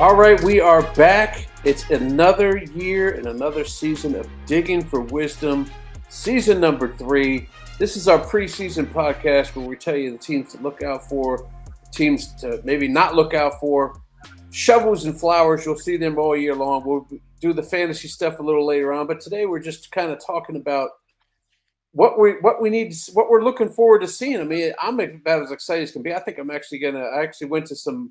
All right, we are back. It's another year and another season of Digging for Wisdom, season number 3. This is our preseason podcast where we tell you the teams to look out for, teams to maybe not look out for. Shovels and flowers, you'll see them all year long. We'll do the fantasy stuff a little later on, but today we're just kind of talking about what we need, what we're looking forward to seeing. I mean, I'm about as excited as can be. I think I actually went to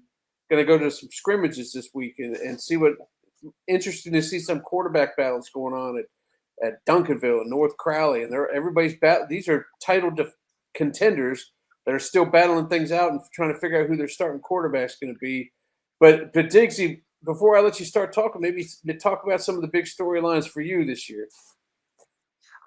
going to go to some scrimmages this week and see what. Interesting to see some quarterback battles going on at Duncanville and North Crowley, and everybody's these are title contenders that are still battling things out and trying to figure out who their starting quarterback's going to be. But Diggsy, before I let you start talking, maybe talk about some of the big storylines for you this year.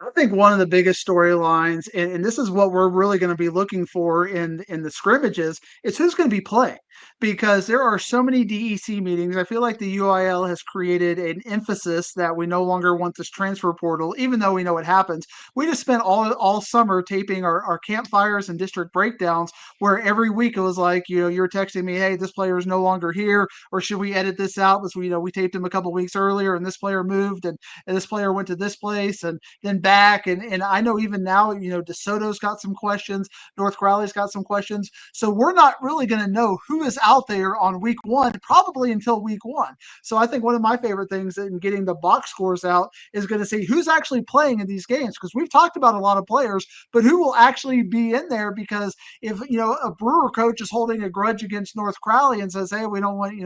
I think one of the biggest storylines, and this is what we're really going to be looking for in the scrimmages, is who's going to be playing. Because there are so many DEC meetings. I feel like the UIL has created an emphasis that we no longer want this transfer portal, even though we know it happens. We just spent all summer taping our campfires and district breakdowns, where every week it was like, you're texting me, hey, this player is no longer here, or should we edit this out? Because we taped him a couple weeks earlier, and this player moved, and this player went to this place, and then back. And I know even now, DeSoto's got some questions, North Crowley's got some questions. So we're not really going to know who is out there on week 1, probably until week 1. So I think one of my favorite things in getting the box scores out is going to see who's actually playing in these games, because we've talked about a lot of players, but who will actually be in there? Because if, a Brewer coach is holding a grudge against North Crowley and says, hey, we don't want,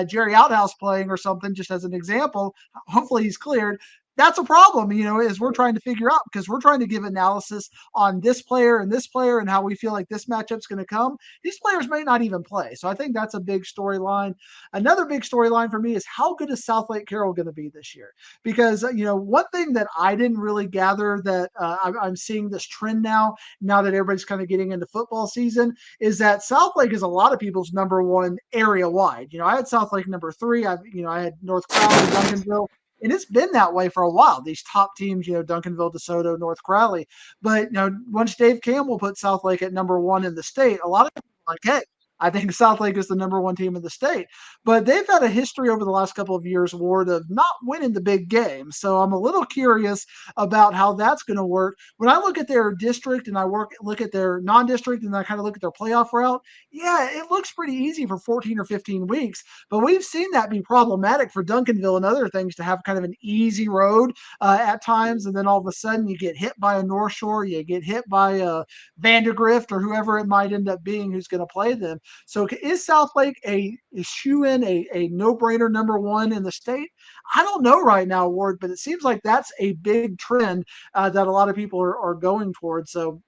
Jerry Outhouse playing or something, just as an example, hopefully he's cleared. That's a problem, as we're trying to figure out, because we're trying to give analysis on this player and how we feel like this matchup's going to come. These players may not even play. So I think that's a big storyline. Another big storyline for me is how good is South Lake Carroll going to be this year? Because, one thing that I didn't really gather that I'm seeing this trend now that everybody's kind of getting into football season, is that South Lake is a lot of people's number 1 area wide. I had South Lake number 3. I had North Crowley, Duncanville. And it's been that way for a while. These top teams, Duncanville, DeSoto, North Crowley. But, once Dave Campbell put South Lake at number 1 in the state, a lot of people are like, hey, I think South Lake is the number 1 team in the state. But they've had a history over the last couple of years, Ward, of not winning the big game. So I'm a little curious about how that's going to work. When I look at their district and I look at their non-district and I kind of look at their playoff route, yeah, it looks pretty easy for 14 or 15 weeks. But we've seen that be problematic for Duncanville and other things to have kind of an easy road at times. And then all of a sudden you get hit by a North Shore, you get hit by a Vandergrift or whoever it might end up being who's going to play them. So is South Lake a shoe-in, a no-brainer number 1 in the state? I don't know right now, Ward, but it seems like that's a big trend that a lot of people are going towards. So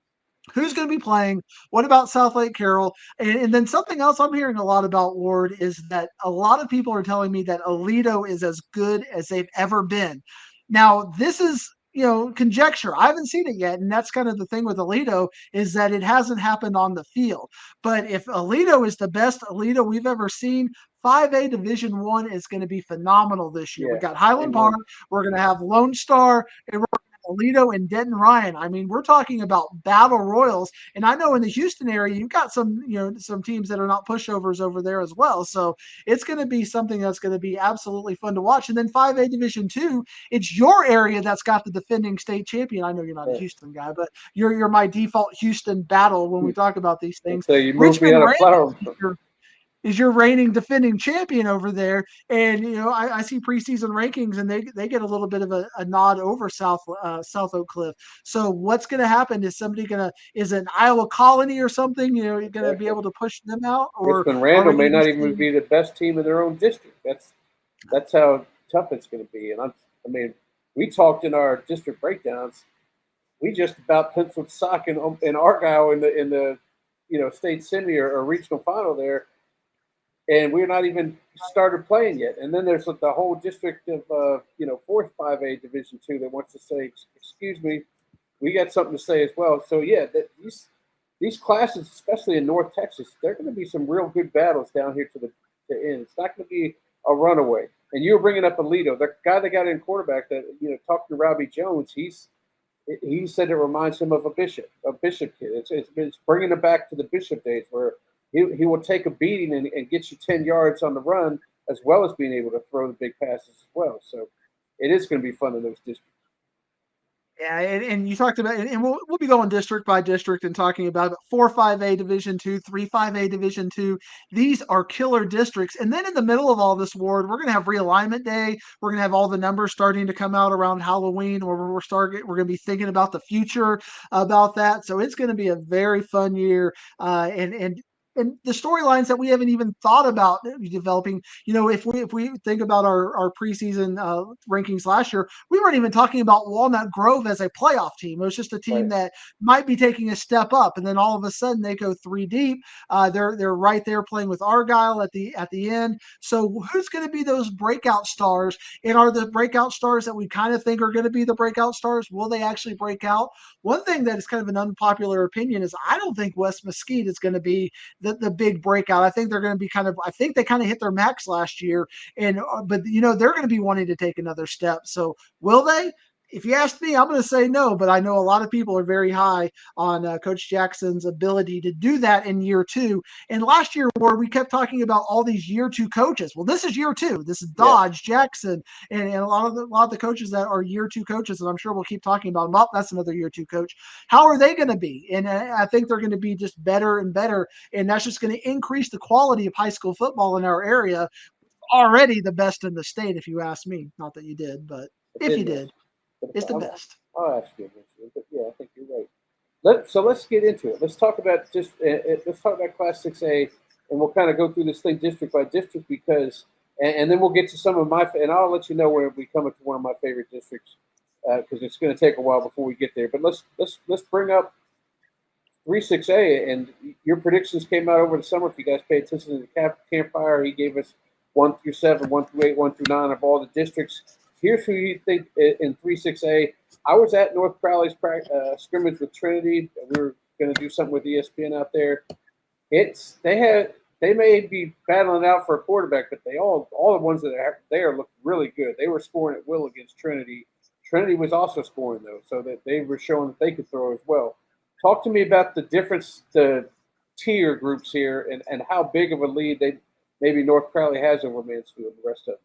who's going to be playing? What about South Lake Carroll? And then something else I'm hearing a lot about, Ward, is that a lot of people are telling me that Aledo is as good as they've ever been. Now, this is conjecture. I haven't seen it yet, and that's kind of the thing with Aledo, is that it hasn't happened on the field. But if Aledo is the best Aledo we've ever seen, 5A Division 1 is going to be phenomenal this year. Yeah. We got Highland Park, we're going to have Lone Star, and we're Aledo and Denton Ryan. I mean, we're talking about battle royals. And I know in the Houston area, you've got some teams that are not pushovers over there as well. So it's going to be something that's going to be absolutely fun to watch. And then 5A Division 2, it's your area that's got the defending state champion. I know you're not a Houston guy, but you're my default Houston battle when we talk about these things. So you moved me out of flower. Is your reigning defending champion over there. And, I see preseason rankings and they get a little bit of a nod over South Oak Cliff. So what's going to happen? Is it an Iowa Colony or something? You're going to be able to push them out? Or Richmond Randall may not even be the best team in their own district. That's how tough it's going to be. And I mean, we talked in our district breakdowns. We just about penciled sock in Argyle in the state semi or regional final there. And we're not even started playing yet. And then there's the whole district of, 4th 5A Division 2 that wants to say, excuse me, we got something to say as well. So, yeah, these classes, especially in North Texas, they're going to be some real good battles down here to the end. It's not going to be a runaway. And you were bringing up Aledo, the guy that got in quarterback that, talked to Robbie Jones, he said it reminds him of a Bishop kid. It's bringing him back to the Bishop days where he will take a beating and get you 10 yards on the run, as well as being able to throw the big passes as well. So it is going to be fun in those districts. Yeah, and you talked about, and we'll be going district by district and talking about it. 4-5A Division Two, 3-5A Division Two. These are killer districts. And then in the middle of all this, Ward, we're going to have realignment day. We're going to have all the numbers starting to come out around Halloween, where we're going to be thinking about the future about that. So it's going to be a very fun year. And the storylines that we haven't even thought about developing. If we think about our preseason rankings last year, we weren't even talking about Walnut Grove as a playoff team. It was just a team Right. that might be taking a step up, and then all of a sudden they go three deep. They're right there playing with Argyle at the end. So who's going to be those breakout stars? And are the breakout stars that we kind of think are going to be the breakout stars? Will they actually break out? One thing that is kind of an unpopular opinion is I don't think West Mesquite is going to be the big breakout. I think they're going to be I think they kind of hit their max last year, and but they're going to be wanting to take another step. So will they? If you ask me, I'm going to say no, but I know a lot of people are very high on Coach Jackson's ability to do that in year two. And last year, where we kept talking about all these year two coaches. Well, this is year two. This is Yeah. Dodge, Jackson, and a lot of the coaches that are year two coaches, and I'm sure we'll keep talking about them. Oh, that's another year two coach. How are they going to be? And I think they're going to be just better and better, and that's just going to increase the quality of high school football in our area. Already the best in the state, if you ask me. Not that you did, but I if you did did, miss. But it's the best. I'll ask you eventually. But yeah, I think you're right. So let's get into it. Let's talk about let's talk about Class 6A, and we'll kind of go through this thing district by district because, and then we'll get to some of and I'll let you know when we come into one of my favorite districts because it's going to take a while before we get there. But let's bring up 3-6A, and your predictions came out over the summer. If you guys pay attention to the campfire, he gave us 1-7, 1-8, 1-9 of all the districts. Here's who you think in 3-6A. I was at North Crowley's scrimmage with Trinity. We were going to do something with ESPN out there. They may be battling it out for a quarterback, but all the ones that are there look really good. They were scoring at will against Trinity. Trinity was also scoring though, so that they were showing that they could throw as well. Talk to me about the difference, the tier groups here, and how big of a lead maybe North Crowley has over Mansfield and the rest of them.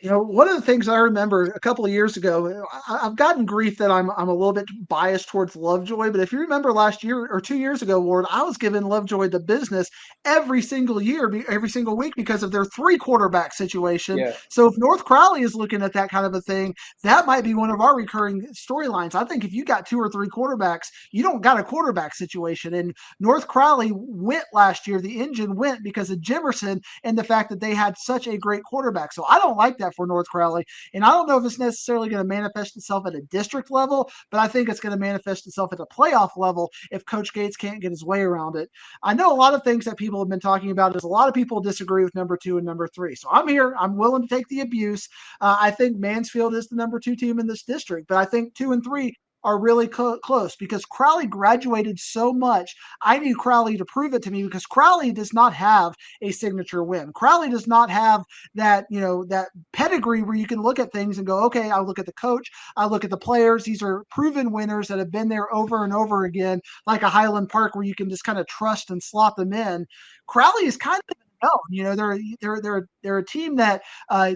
One of the things I remember a couple of years ago, I've gotten grief that I'm a little bit biased towards Lovejoy, but if you remember last year or 2 years ago, Ward, I was giving Lovejoy the business every single year, every single week because of their three quarterback situation. Yeah, So if North Crowley is looking at that kind of a thing, that might be one of our recurring storylines. I think if you got two or three quarterbacks, you don't got a quarterback situation. And North Crowley went last year, the engine went because of Jimerson and the fact that they had such a great quarterback. So I don't like that for North Crowley. And I don't know if it's necessarily going to manifest itself at a district level, but I think it's going to manifest itself at a playoff level if Coach Gates can't get his way around it. I know a lot of things that people have been talking about is a lot of people disagree with number two and number three. So I'm here. I'm willing to take the abuse. I think Mansfield is the number two team in this district, but I think 2 and 3 are really close because Crowley graduated so much. I need Crowley to prove it to me because Crowley does not have a signature win. Crowley does not have that pedigree where you can look at things and go, okay, I look at the coach, I look at the players. These are proven winners that have been there over and over again, like a Highland Park where you can just kind of trust and slot them in. Crowley is kind of they're a team that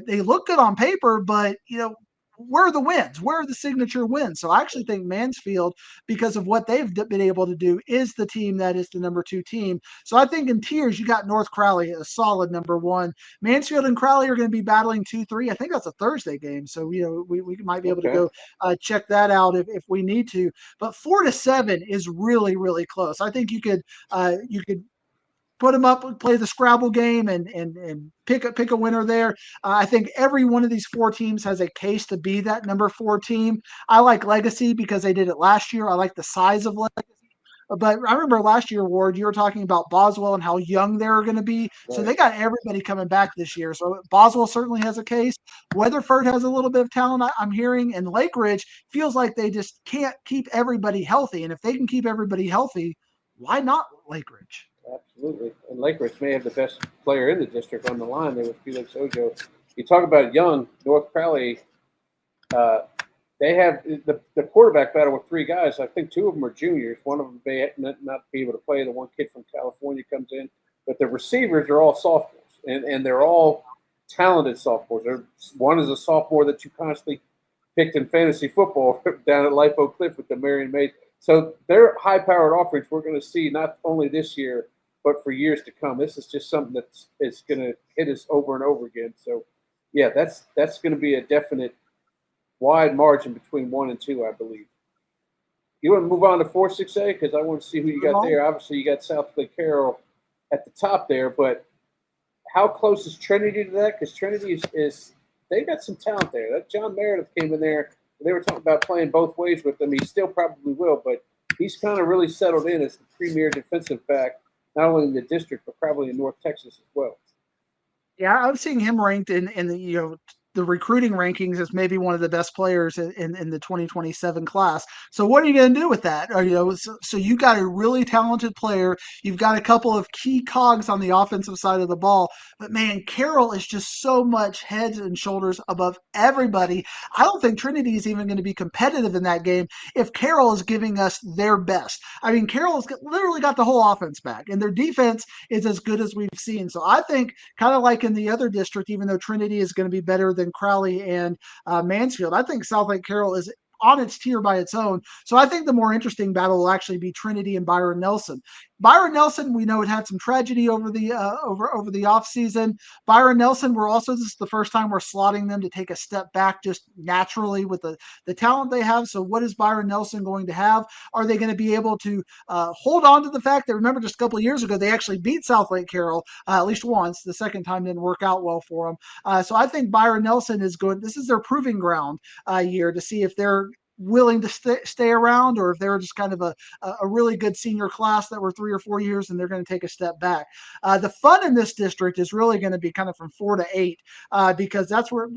they look good on paper, but where are the wins? Where are the signature wins? So I actually think Mansfield, because of what they've been able to do, is the team that is the number two team. So I think in tiers, you got North Crowley, a solid number one. Mansfield and Crowley are going to be battling 2-3. I think that's a Thursday game. So, we might be able to go check that out if we need to. But 4-7 is really, really close. I think you could put them up, play the Scrabble game, and pick a winner there. I think every one of these four teams has a case to be that number four team. I like Legacy because they did it last year. I like the size of Legacy. But I remember last year, Ward, you were talking about Boswell and how young they're going to be. So right. they got everybody coming back this year. So Boswell certainly has a case. Weatherford has a little bit of talent, I'm hearing. And Lake Ridge feels like they just can't keep everybody healthy. And if they can keep everybody healthy, why not Lake Ridge? Absolutely. And Lake Ridge may have the best player in the district on the line there with Felix Ojo. You talk about young, North Crowley, they have the quarterback battle with three guys. I think two of them are juniors. One of them may not be able to play. The one kid from California comes in. But the receivers are all sophomores, and they're all talented sophomores. One is a sophomore that you constantly picked in fantasy football down at Life Oak Cliff with the Marion Maid. So their high-powered offense we're going to see not only this year but for years to come. This is just something that's it's going to hit us over and over again. So yeah, that's going to be a definite wide margin between 1 and 2, I believe. You want to move on to 4-6A because I want to see who you got there. Obviously, you got South Clay Carroll at the top there, but how close is Trinity to that? Because Trinity is they got some talent there. That John Meredith came in there. They were talking about playing both ways with him. He still probably will, but he's kind of really settled in as the premier defensive back, not only in the district but probably in North Texas as well. Yeah, I'm seeing him ranked in the the recruiting rankings as maybe one of the best players in the 2027 class. So what are you going to do with that? Or, so you got a really talented player. You've got a couple of key cogs on the offensive side of the ball, but man, Carroll is just so much heads and shoulders above everybody. I don't think Trinity is even going to be competitive in that game if Carroll is giving us their best. I mean, Carroll has literally got the whole offense back, and their defense is as good as we've seen. So I think kind of like in the other district, even though Trinity is going to be better than Crowley and Mansfield, I think South Lake Carroll is on its tier by its own. So I think the more interesting battle will actually be Trinity and Byron Nelson. Byron Nelson, we know it had some tragedy over the over the off season. Byron Nelson, we're also this is the first time we're slotting them to take a step back just naturally with the talent they have. So what is Byron Nelson going to have? Are they going to be able to hold on to the fact that remember just a couple of years ago they actually beat South Lake Carroll at least once. The second time didn't work out well for them. So I think Byron Nelson is good. This is their proving ground year to see if they're willing to stay around or if they're just kind of a really good senior class that were 3 or 4 years and they're going to take a step back. The fun in this district is really going to be kind of from 4 to 8 because that's where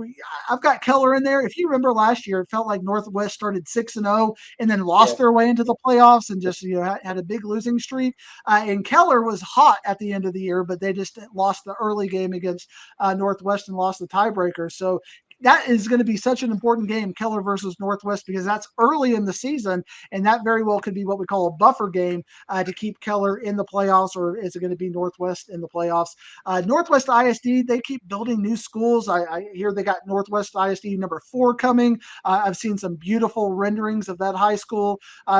I've got Keller in there. If you remember last year, it felt like Northwest started 6-0 and then lost their way into the playoffs and just had a big losing streak. And Keller was hot at the end of the year, but they just lost the early game against Northwest and lost the tiebreaker. So that is going to be such an important game, Keller versus Northwest, because that's early in the season, and that very well could be what we call a buffer game to keep Keller in the playoffs, or is it going to be Northwest in the playoffs? Northwest ISD, they keep building new schools. I hear they got Northwest ISD number 4 coming. I've seen some beautiful renderings of that high school.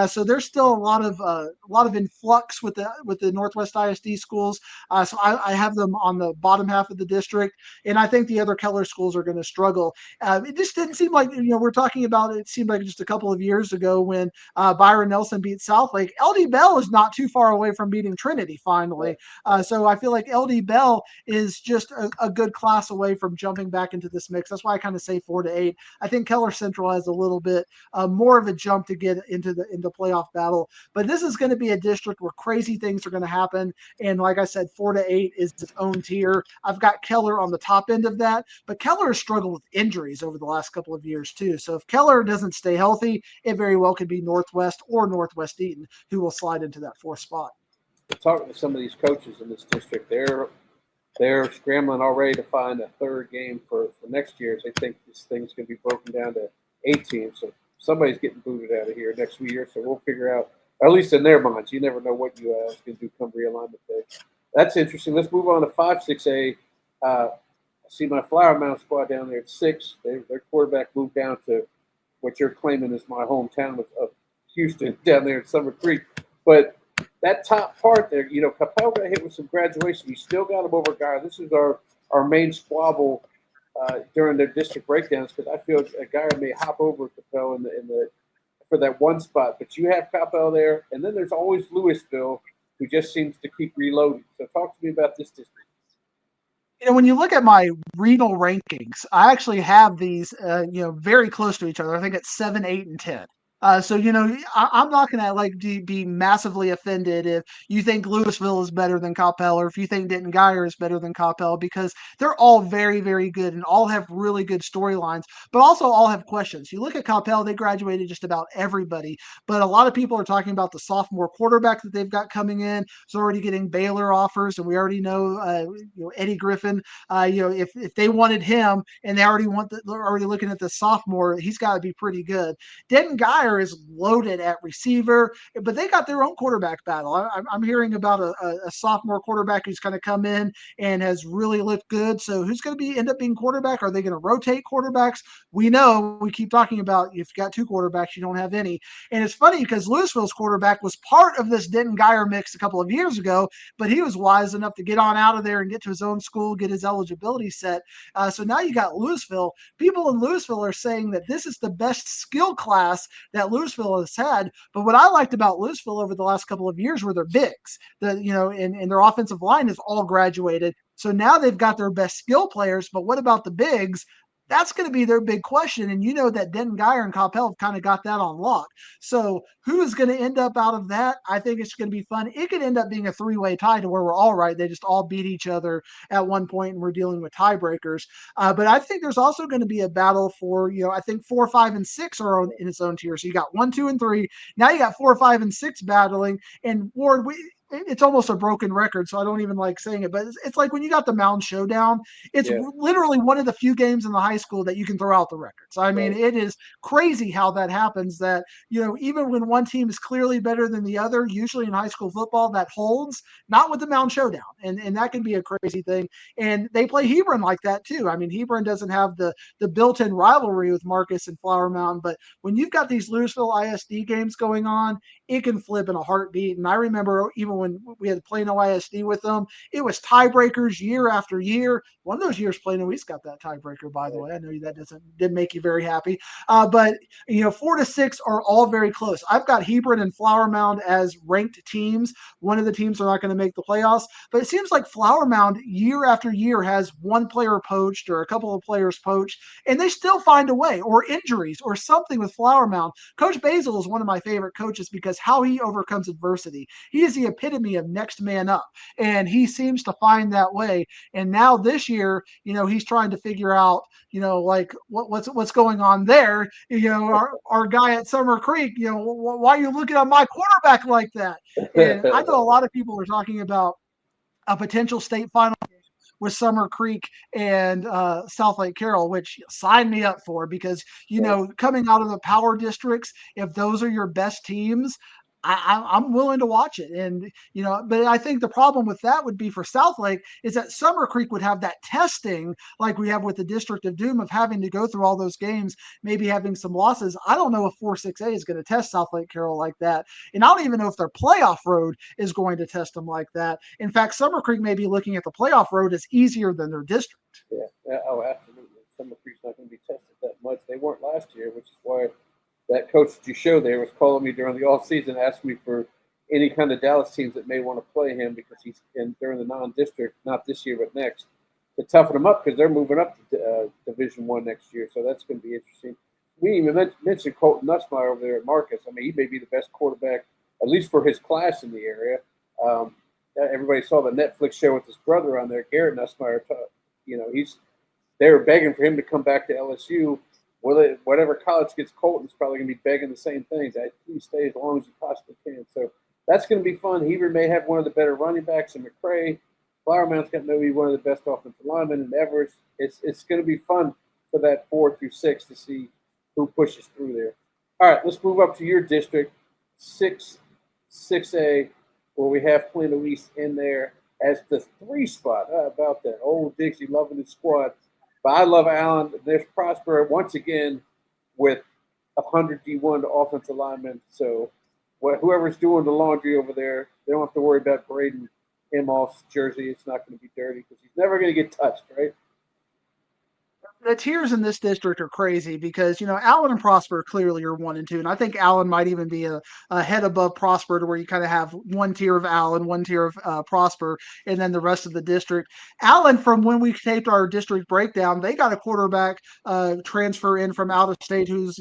So there's still a lot of influx with the Northwest ISD schools. So I have them on the bottom half of the district, and I think the other Keller schools are going to struggle. It just didn't seem like we're talking about it. It seemed like just a couple of years ago when Byron Nelson beat Southlake. LD Bell is not too far away from beating Trinity finally. So I feel like LD Bell is just a good class away from jumping back into this mix. That's why I kind of say 4 to 8. I think Keller Central has a little bit more of a jump to get into the playoff battle. But this is going to be a district where crazy things are going to happen. And like I said, 4 to 8 is its own tier. I've got Keller on the top end of that, but Keller has struggled with injuries over the last couple of years too. So if Keller doesn't stay healthy, it very well could be Northwest or Northwest Eaton who will slide into that 4th spot. Talking to some of these coaches in this district, they're scrambling already to find a 3rd game for next year. They think this thing's going to be broken down to 8 teams. So somebody's getting booted out of here next year. So we'll figure out, at least in their minds, you never know what you is going to do come realignment day. That's interesting. Let's move on to 5-6A. I see my Flower Mound squad down there at 6. Their quarterback moved down to what you're claiming is my hometown of Houston down there at Summer Creek. But that top part there, Capel got hit with some graduation. You still got him over guy. This is our main squabble during their district breakdowns because I feel a guy may hop over Capel in the for that one spot. But you have Capel there, and then there's always Louisville, who just seems to keep reloading. So talk to me about this district. When you look at my regional rankings, I actually have these, very close to each other. I think it's 7, 8, and 10. So I'm not going to be massively offended if you think Louisville is better than Coppell or if you think Denton Geyer is better than Coppell because they're all very, very good and all have really good storylines, but also all have questions. You look at Coppell, they graduated just about everybody, but a lot of people are talking about the sophomore quarterback that they've got coming in. It's already getting Baylor offers, and we already know, Eddie Griffin. If they wanted him and they're already looking at the sophomore, he's got to be pretty good. Denton Geyer Geyer is loaded at receiver, but they got their own quarterback battle. I'm hearing about a sophomore quarterback who's kind of come in and has really looked good. So who's going to end up being quarterback? Are they going to rotate quarterbacks? We know we keep talking about if you got two quarterbacks, you don't have any. And it's funny because Louisville's quarterback was part of this Denton Geyer mix a couple of years ago, but he was wise enough to get on out of there and get to his own school, get his eligibility set. So now you got Louisville. People in Louisville are saying that this is the best skill class that Louisville has had. But what I liked about Louisville over the last couple of years were their bigs. And their offensive line is all graduated. So now they've got their best skill players. But what about the bigs? That's going to be their big question. And you know that Denton Geyer and Coppell have kind of got that on lock. So who is going to end up out of that? I think it's going to be fun. It could end up being a three-way tie to where we're all right. They just all beat each other at one point and we're dealing with tiebreakers. But I think there's also going to be a battle for, I think 4, 5, and 6 are in its own tier. So you got 1, 2, and 3. Now you got 4, 5, and 6 battling. And Ward, it's almost a broken record, so I don't even like saying it, but it's like when you got the Mound Showdown, it's literally one of the few games in the high school that you can throw out the records. I mean, it is crazy how that happens that, even when one team is clearly better than the other, usually in high school football, that holds, not with the Mound Showdown. And that can be a crazy thing. And they play Hebron like that too. I mean, Hebron doesn't have the built-in rivalry with Marcus and Flower Mound, but when you've got these Louisville ISD games going on, it can flip in a heartbeat. And I remember even when we had Plano ISD with them, it was tiebreakers year after year. One of those years, Plano East got that tiebreaker, by the way. I know that didn't make you very happy. But 4 to 6 are all very close. I've got Hebron and Flower Mound as ranked teams. One of the teams are not going to make the playoffs, but it seems like Flower Mound year after year has one player poached or a couple of players poached, and they still find a way, or injuries or something with Flower Mound. Coach Basil is one of my favorite coaches because how he overcomes adversity. He is the epitome of next man up, and he seems to find that way. And now this year, he's trying to figure out, like what's going on there. Our guy at Summer Creek, why are you looking at my quarterback like that? And I know a lot of people are talking about a potential state final with Summer Creek and South Lake Carroll, which sign me up for, because, coming out of the power districts, if those are your best teams, I'm willing to watch it. And, but I think the problem with that would be for South Lake is that Summer Creek would have that testing like we have with the District of Doom of having to go through all those games, maybe having some losses. I don't know if 4-6A is going to test South Lake Carroll like that. And I don't even know if their playoff road is going to test them like that. In fact, Summer Creek may be looking at the playoff road as easier than their district. Yeah. Oh, absolutely. Summer Creek's not going to be tested that much. They weren't last year, which is why that coach that you showed there was calling me during the off season, asking me for any kind of Dallas teams that may want to play him because he's in during the non-district, not this year but next, to toughen him up because they're moving up to Division I next year. So that's going to be interesting. We even mentioned Colton Nussmeyer over there at Marcus. I mean, he may be the best quarterback, at least for his class in the area. Everybody saw the Netflix show with his brother on there, Garrett Nussmeyer. They were begging for him to come back to LSU. Whatever college gets Colton's probably going to be begging the same things. Please stay as long as you possibly can. So that's going to be fun. Heber may have one of the better running backs in McCray. Flower Mound's got maybe one of the best offensive linemen in Evers. It's going to be fun for that 4 through 6 to see who pushes through there. All right, let's move up to your district, 6A, where we have Plano East in there as the 3 spot. How about that? Old Dixie loving his squad. But I love Allen. There's Prosper once again with 100 D1 offensive linemen. So whoever's doing the laundry over there, they don't have to worry about Braden Imhoff's jersey. It's not going to be dirty because he's never going to get touched, right? The tiers in this district are crazy because, Allen and Prosper clearly are 1 and 2. And I think Allen might even be a head above Prosper to where you kind of have one tier of Allen, one tier of Prosper, and then the rest of the district. Allen, from when we taped our district breakdown, they got a quarterback transfer in from out of state who's,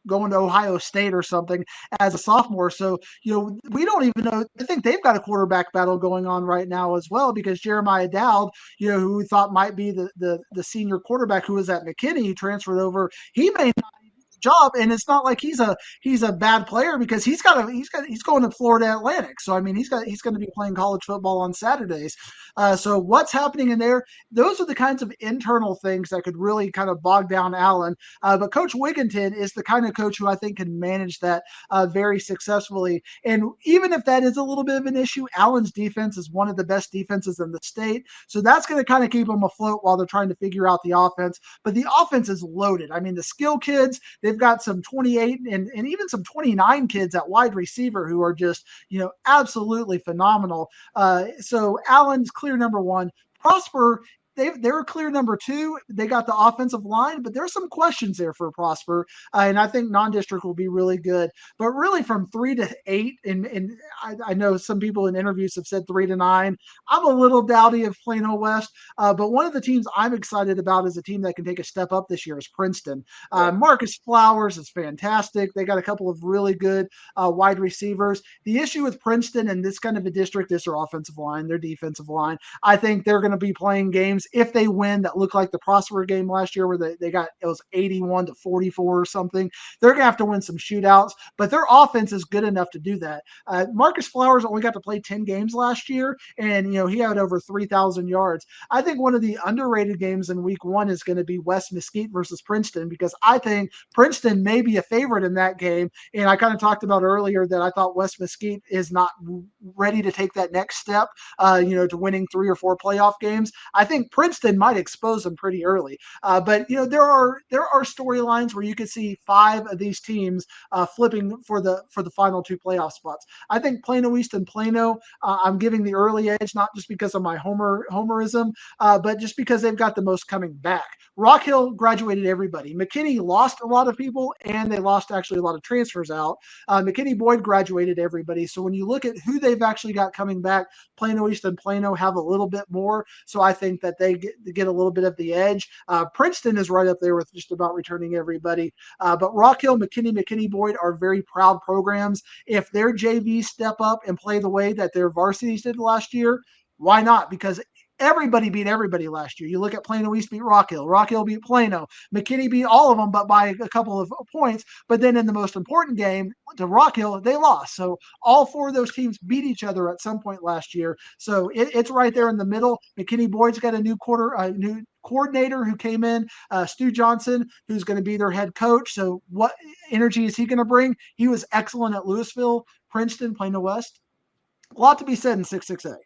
going to Ohio State or something as a sophomore. So, we don't even know. I think they've got a quarterback battle going on right now as well because Jeremiah Dowd, who we thought might be the senior quarterback who was at McKinney, he transferred over. He may not job, and it's not like he's a bad player because he's going to Florida Atlantic. So I mean he's going to be playing college football on Saturdays. So what's happening in there? Those are the kinds of internal things that could really kind of bog down Allen. But Coach Wigginton is the kind of coach who I think can manage that very successfully. And even if that is a little bit of an issue, Allen's defense is one of the best defenses in the state. So that's going to kind of keep them afloat while they're trying to figure out the offense. But the offense is loaded. I mean, the skill kids, they've got some 28 and even some 29 kids at wide receiver who are just, absolutely phenomenal. So Allen's clear number one. Prosper, they're a clear number two. They got the offensive line, but there's some questions there for Prosper, and I think non-district will be really good. But really, from 3 to 8, and I know some people in interviews have said 3 to 9. I'm a little doubty of Plano West, but one of the teams I'm excited about is a team that can take a step up this year is Princeton. Yeah. Marcus Flowers is fantastic. They got a couple of really good wide receivers. The issue with Princeton and this kind of a district is their offensive line, their defensive line. I think they're going to be playing games if they win that look like the Prosper game last year where they got it was 81-44 or something. They're going to have to win some shootouts, but their offense is good enough to do that. Marcus Flowers only got to play 10 games last year, and he had over 3,000 yards. I think one of the underrated games in week one is going to be West Mesquite versus Princeton because I think Princeton may be a favorite in that game. And I kind of talked about earlier that I thought West Mesquite is not ready to take that next step, to winning 3 or 4 playoff games. I think Princeton might expose them pretty early. But there are storylines where you could see 5 of these teams flipping for the final 2 playoff spots. I think Plano East and Plano, I'm giving the early edge not just because of my homerism, but just because they've got the most coming back. Rock Hill graduated everybody. McKinney lost a lot of people, and they lost actually a lot of transfers out. McKinney Boyd graduated everybody. So when you look at who they've actually got coming back, Plano East and Plano have a little bit more. So I think that they get a little bit of the edge. Princeton is right up there with just about returning everybody. But Rock Hill, McKinney Boyd are very proud programs. If their JVs step up and play the way that their varsities did last year, why not? Because everybody beat everybody last year. You look at Plano East beat Rock Hill beat Plano, McKinney beat all of them, but by a couple of points. But then in the most important game to Rock Hill, they lost. So all 4 of those teams beat each other at some point last year. So it's right there in the middle. McKinney Boyd's got a new coordinator who came in, Stu Johnson, who's going to be their head coach. So what energy is he going to bring? He was excellent at Louisville, Princeton, Plano West. A lot to be said in 6-6A.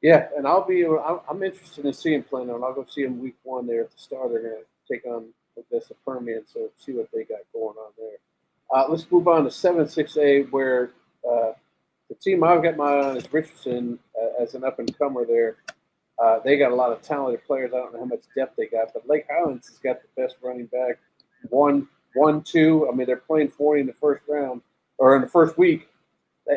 Yeah, and I'm interested in seeing Plano, and I'll go see them week one there at the start. They're going to take on, I guess, the Permian, so see what they got going on there. Let's move on to 7-6A, where the team I've got my eye on is Richardson as an up-and-comer there. They got a lot of talented players. I don't know how much depth they got, but Lake Highlands has got the best running back. 1-2. I mean, they're playing 40 in the first round, or in the first week.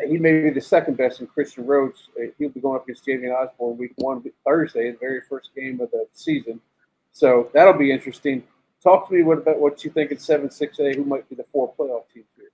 He may be the second best in Christian Rhodes. He'll be going up against Javian Osborne week 1 Thursday, the very first game of the season. So that'll be interesting. Talk to me about what you think in 7-6A, who might be the 4 playoff teams here.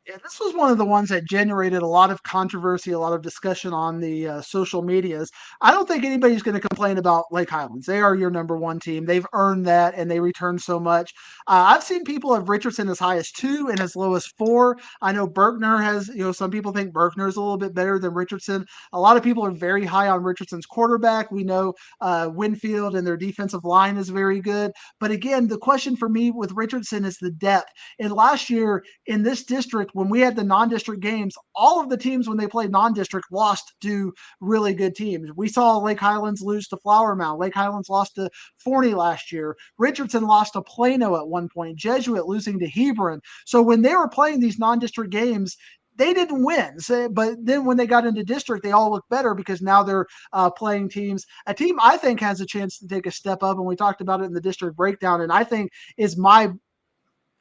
Yeah, this was one of the ones that generated a lot of controversy, a lot of discussion on the social medias. I don't think anybody's going to complain about Lake Highlands. They are your number 1 team. They've earned that, and they return so much. I've seen people have Richardson as high as 2 and as low as 4. I know Berkner has, some people think Berkner is a little bit better than Richardson. A lot of people are very high on Richardson's quarterback. We know Winfield and their defensive line is very good. But again, the question for me with Richardson is the depth. And last year in this district, when we had the non-district games, all of the teams when they played non-district lost to really good teams. We saw Lake Highlands lose to Flower Mound. Lake Highlands lost to Forney last year. Richardson lost to Plano at one point. Jesuit losing to Hebron. So when they were playing these non-district games, they didn't win. So, but then when they got into district, they all looked better because now they're playing teams. A team I think has a chance to take a step up, and we talked about it in the district breakdown, and I think is my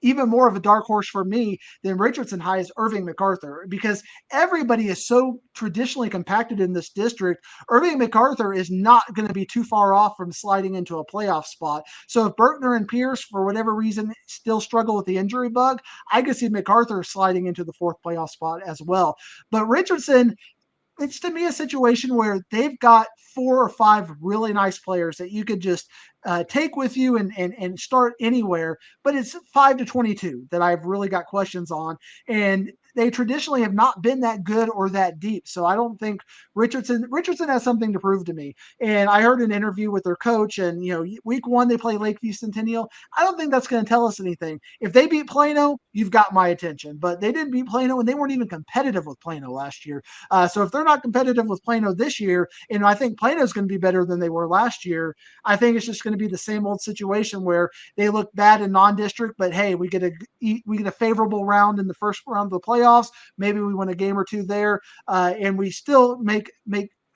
even more of a dark horse for me than Richardson High is Irving MacArthur, because everybody is so traditionally compacted in this district. Irving MacArthur is not going to be too far off from sliding into a playoff spot. So if Berkner and Pierce, for whatever reason, still struggle with the injury bug, I could see MacArthur sliding into the 4th playoff spot as well. But Richardson, it's to me a situation where they've got 4 or 5 really nice players that you could just take with you and start anywhere. But it's 5 to 22 that I've really got questions on, and they traditionally have not been that good or that deep. So I don't think Richardson has something to prove to me. And I heard an interview with their coach, and week 1 they play Lakeview Centennial. I don't think that's going to tell us anything. If they beat Plano, you've got my attention. But they didn't beat Plano, and they weren't even competitive with Plano last year. So if they're not competitive with Plano this year, and I think Plano's going to be better than they were last year, I think it's just going to be the same old situation where they look bad in non-district, but hey, we get a favorable round in the first round of the playoffs. Maybe we win a game or two there, and we still make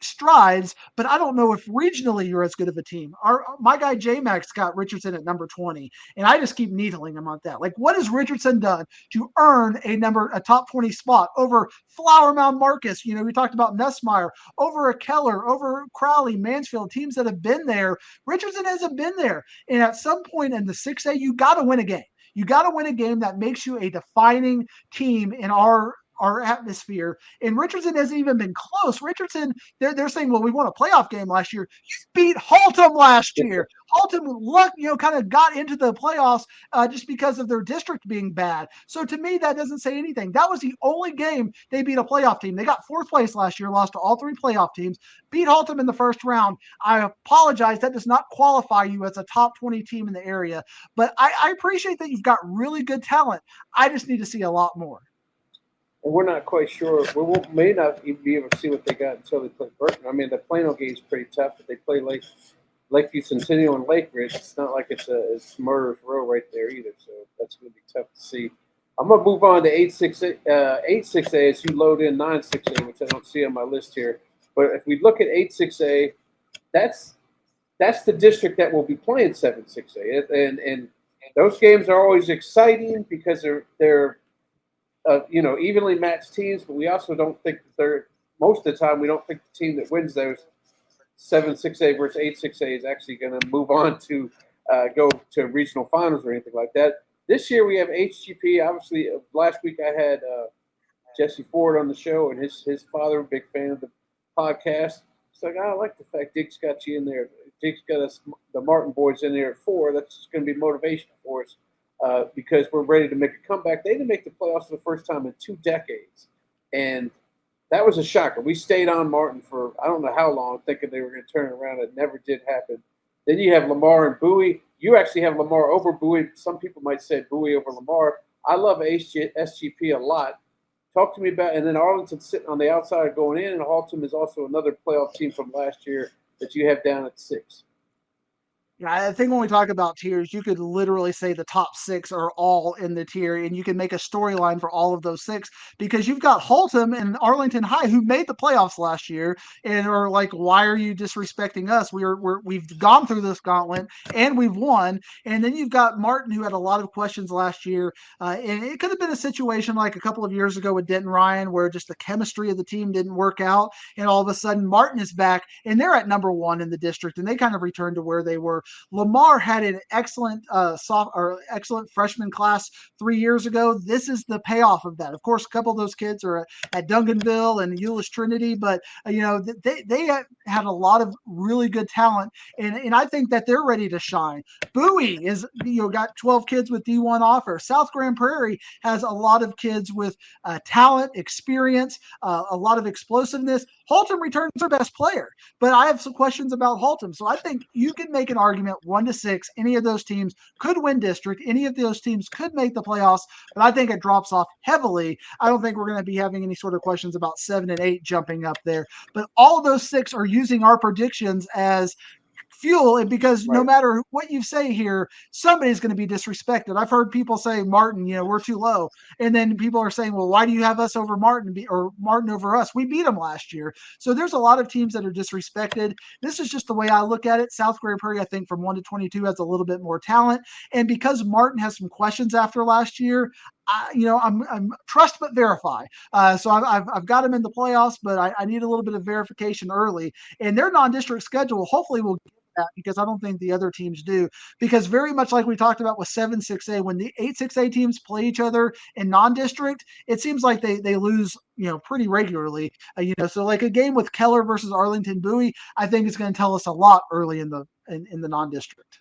strides, but I don't know if regionally you're as good of a team. My guy J-Max got Richardson at number 20, and I just keep needling him on that. Like, what has Richardson done to earn a top 20 spot over Flower Mound Marcus? We talked about Nussmeyer, over a Keller, over Crowley, Mansfield, teams that have been there. Richardson hasn't been there. And at some point in the 6A, you got to win a game. You got to win a game that makes you a defining team in our atmosphere. And Richardson hasn't even been close. Richardson, they're saying, well, we won a playoff game last year. You beat Haltom last year. Haltom kind of got into the playoffs just because of their district being bad. So to me, that doesn't say anything. That was the only game they beat a playoff team. They got 4th place last year, lost to all 3 playoff teams, beat Haltom in the first round. I apologize. That does not qualify you as a top 20 team in the area. But I appreciate that you've got really good talent. I just need to see a lot more. And we're not quite sure. May not even be able to see what they got until they play Burton. I mean, the Plano game is pretty tough, but they play Lakeview Centennial and Lake Ridge. It's not like it's murderer's row right there either. So that's going to be tough to see. I'm going to move on to 8-6A as you load in 9-6A, which I don't see on my list here. But if we look at 8-6A, that's the district that will be playing 7-6A, and those games are always exciting because they're evenly matched teams, but we also don't think that most of the time we don't think the team that wins those 7-6A versus 8-6A is actually going to move on to go to regional finals or anything like that. This year we have HGP. Obviously, last week I had Jesse Ford on the show, and his father, a big fan of the podcast. It's like, I like the fact Diggs got you in there. Diggs got us, the Martin boys, in there at 4. That's just going to be motivation for us. Because we're ready to make a comeback. They didn't make the playoffs for the first time in 2 decades. And that was a shocker. We stayed on Martin for I don't know how long, thinking they were going to turn it around. It never did happen. Then you have Lamar and Bowie. You actually have Lamar over Bowie. Some people might say Bowie over Lamar. I love SGP a lot. Talk to me about, and then Arlington's sitting on the outside going in, and Haltom is also another playoff team from last year that you have down at 6. I think when we talk about tiers, you could literally say the top 6 are all in the tier, and you can make a storyline for all of those 6 because you've got Haltom and Arlington High who made the playoffs last year and are like, why are you disrespecting us? We've gone through this gauntlet and we've won. And then you've got Martin who had a lot of questions last year, and it could have been a situation like a couple of years ago with Denton Ryan where just the chemistry of the team didn't work out, and all of a sudden Martin is back and they're at number 1 in the district and they kind of returned to where they were. Lamar had an excellent excellent freshman class 3 years ago. This is the payoff of that. Of course, a couple of those kids are at Duncanville and Euless Trinity, but they had a lot of really good talent, and I think that they're ready to shine. Bowie is got 12 kids with D1 offer. South Grand Prairie has a lot of kids with talent, experience, a lot of explosiveness. Haltom returns their best player, but I have some questions about Haltom. So I think you can make an argument 1-6. Any of those teams could win district. Any of those teams could make the playoffs, but I think it drops off heavily. I don't think we're going to be having any sort of questions about 7 and 8 jumping up there. But all of those 6 are using our predictions as fuel, and because no matter what you say here, somebody's going to be disrespected. I've heard people say, Martin, we're too low. And then people are saying, well, why do you have us over Martin or Martin over us? We beat them last year. So there's a lot of teams that are disrespected. This is just the way I look at it. South Grand Prairie, I think from 1 to 22 has a little bit more talent. And because Martin has some questions after last year, I'm trust but verify. So I've got them in the playoffs, but I need a little bit of verification early. And their non-district schedule hopefully will get that, because I don't think the other teams do. Because very much like we talked about with 7-6A, when the 8-6A teams play each other in non-district, it seems like they lose pretty regularly. So like a game with Keller versus Arlington Bowie, I think is going to tell us a lot early in the non-district.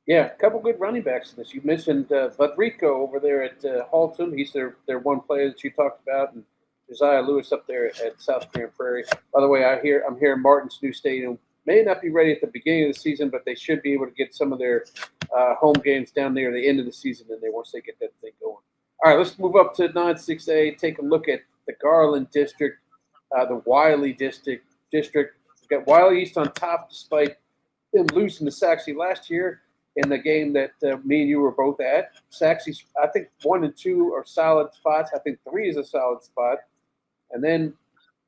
Yeah, a couple good running backs in this. You mentioned Rodrigo over there at Halton. He's their one player that you talked about, and Josiah Lewis up there at South Grand Prairie. By the way, I'm hearing Martin's new stadium may not be ready at the beginning of the season, but they should be able to get some of their home games down there at the end of the season, and they once they get that thing going. All right, let's move up to 9-6A. Take a look at the Garland district, the Wiley district. We've got Wiley East on top despite them losing to Saxe last year in the game that me and you were both at. Saxe, I think 1 and 2 are solid spots. I think 3 is a solid spot. And then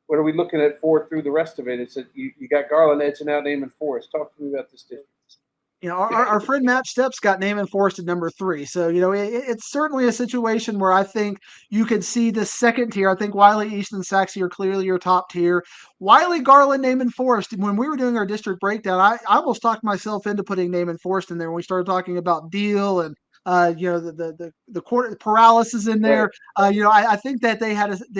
what are we looking at for through the rest of it? It's you got Garland edging out Naaman Forest. Talk to me about this district. Our friend Matt Steps got Naaman Forest at number 3. So, it's certainly a situation where I think you could see the second tier. I think Wiley, East, and Saxe are clearly your top tier. Wiley, Garland, Naaman Forest. When we were doing our district breakdown, I almost talked myself into putting Naaman Forest in there when we started talking about Deal and the court paralysis in Right. there. I think that they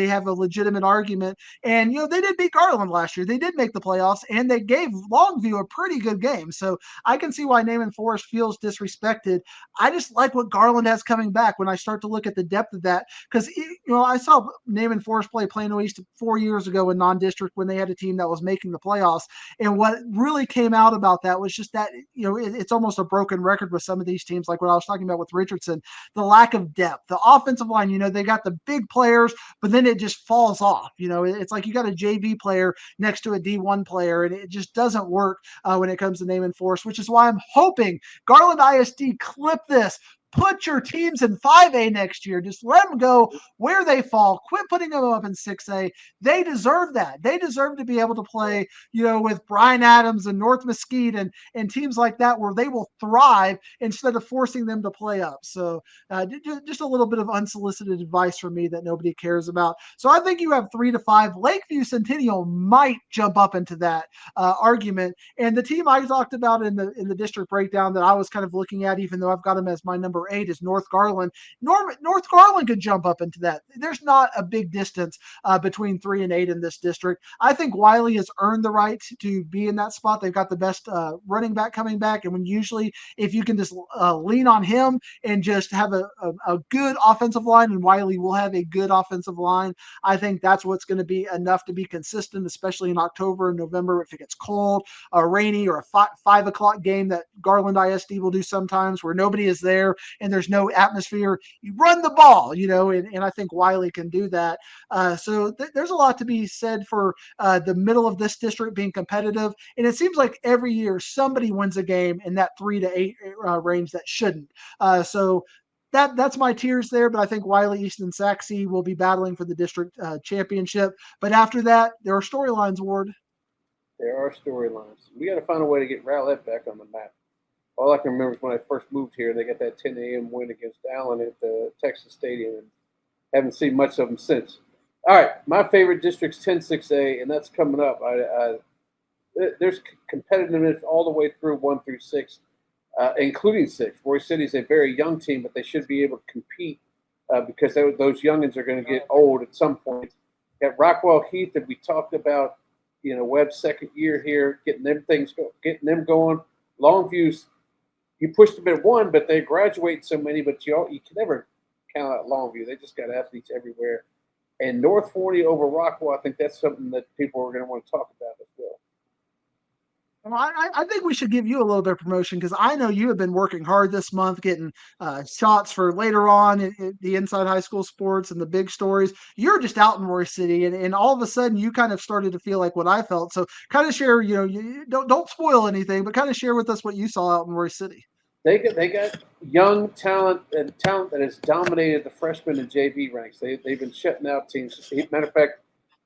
have a legitimate argument, and they did beat Garland last year. They did make the playoffs, and they gave Longview a pretty good game. So I can see why Naaman Forest feels disrespected. I just like what Garland has coming back when I start to look at the depth of that, because I saw Naaman Forest play Plano East 4 years ago in non-district when they had a team that was making the playoffs, and what really came out about that was just that it's almost a broken record with some of these teams, like what I was talking about with Richardson, the lack of depth. The offensive line, they got the big players, but then it just falls off. It's like you got a JV player next to a D1 player, and it just doesn't work when it comes to Naaman Forest, which is why I'm hoping Garland ISD clip this. Put your teams in 5A next year. Just let them go where they fall. Quit putting them up in 6A. They deserve that. They deserve to be able to play, with Brian Adams and North Mesquite and teams like that where they will thrive instead of forcing them to play up. So just a little bit of unsolicited advice from me that nobody cares about. So I think you have 3 to 5. Lakeview Centennial might jump up into that argument. And the team I talked about in the district breakdown that I was kind of looking at, even though I've got them as my number 8, is North Garland. North Garland could jump up into that. There's not a big distance between 3 and 8 in this district. I think Wiley has earned the right to be in that spot. They've got the best running back coming back, and when usually if you can just lean on him and just have a good offensive line, and Wiley will have a good offensive line, I think that's what's going to be enough to be consistent, especially in October and November if it gets cold, rainy, or a 5 o'clock game that Garland ISD will do sometimes where nobody is there and there's no atmosphere. You run the ball, and I think Wiley can do that. So there's a lot to be said for the middle of this district being competitive. And it seems like every year somebody wins a game in that 3 to 8 range that shouldn't. So that's my tiers there, but I think Wiley, East, and Saxe will be battling for the district championship. But after that, there are storylines, Ward. There are storylines. We got to find a way to get Rowlett back on the map. All I can remember is when I first moved here, they got that 10 a.m. win against Allen at the Texas Stadium, and haven't seen much of them since. All right, my favorite district's 10-6A, and that's coming up. There's competitiveness all the way through 1 through 6, including 6. Roy City is a very young team, but they should be able to compete because those youngins are going to get old at some point. At Rockwell Heath that we talked about, Webb's second year here, getting them going. Longview's, you pushed them at 1, but they graduate so many, but you can never count out Longview. They just got athletes everywhere. And North Forney over Rockwell, I think that's something that people are going to want to talk about as well. Well, I think we should give you a little bit of promotion because I know you have been working hard this month getting shots for later on in the Inside High School Sports and the big stories. You're just out in Roy City, and all of a sudden you kind of started to feel like what I felt. So kind of share, you don't spoil anything, but kind of share with us what you saw out in Roy City. They got young talent and talent that has dominated the freshman and JV ranks. They've been shutting out teams. Matter of fact,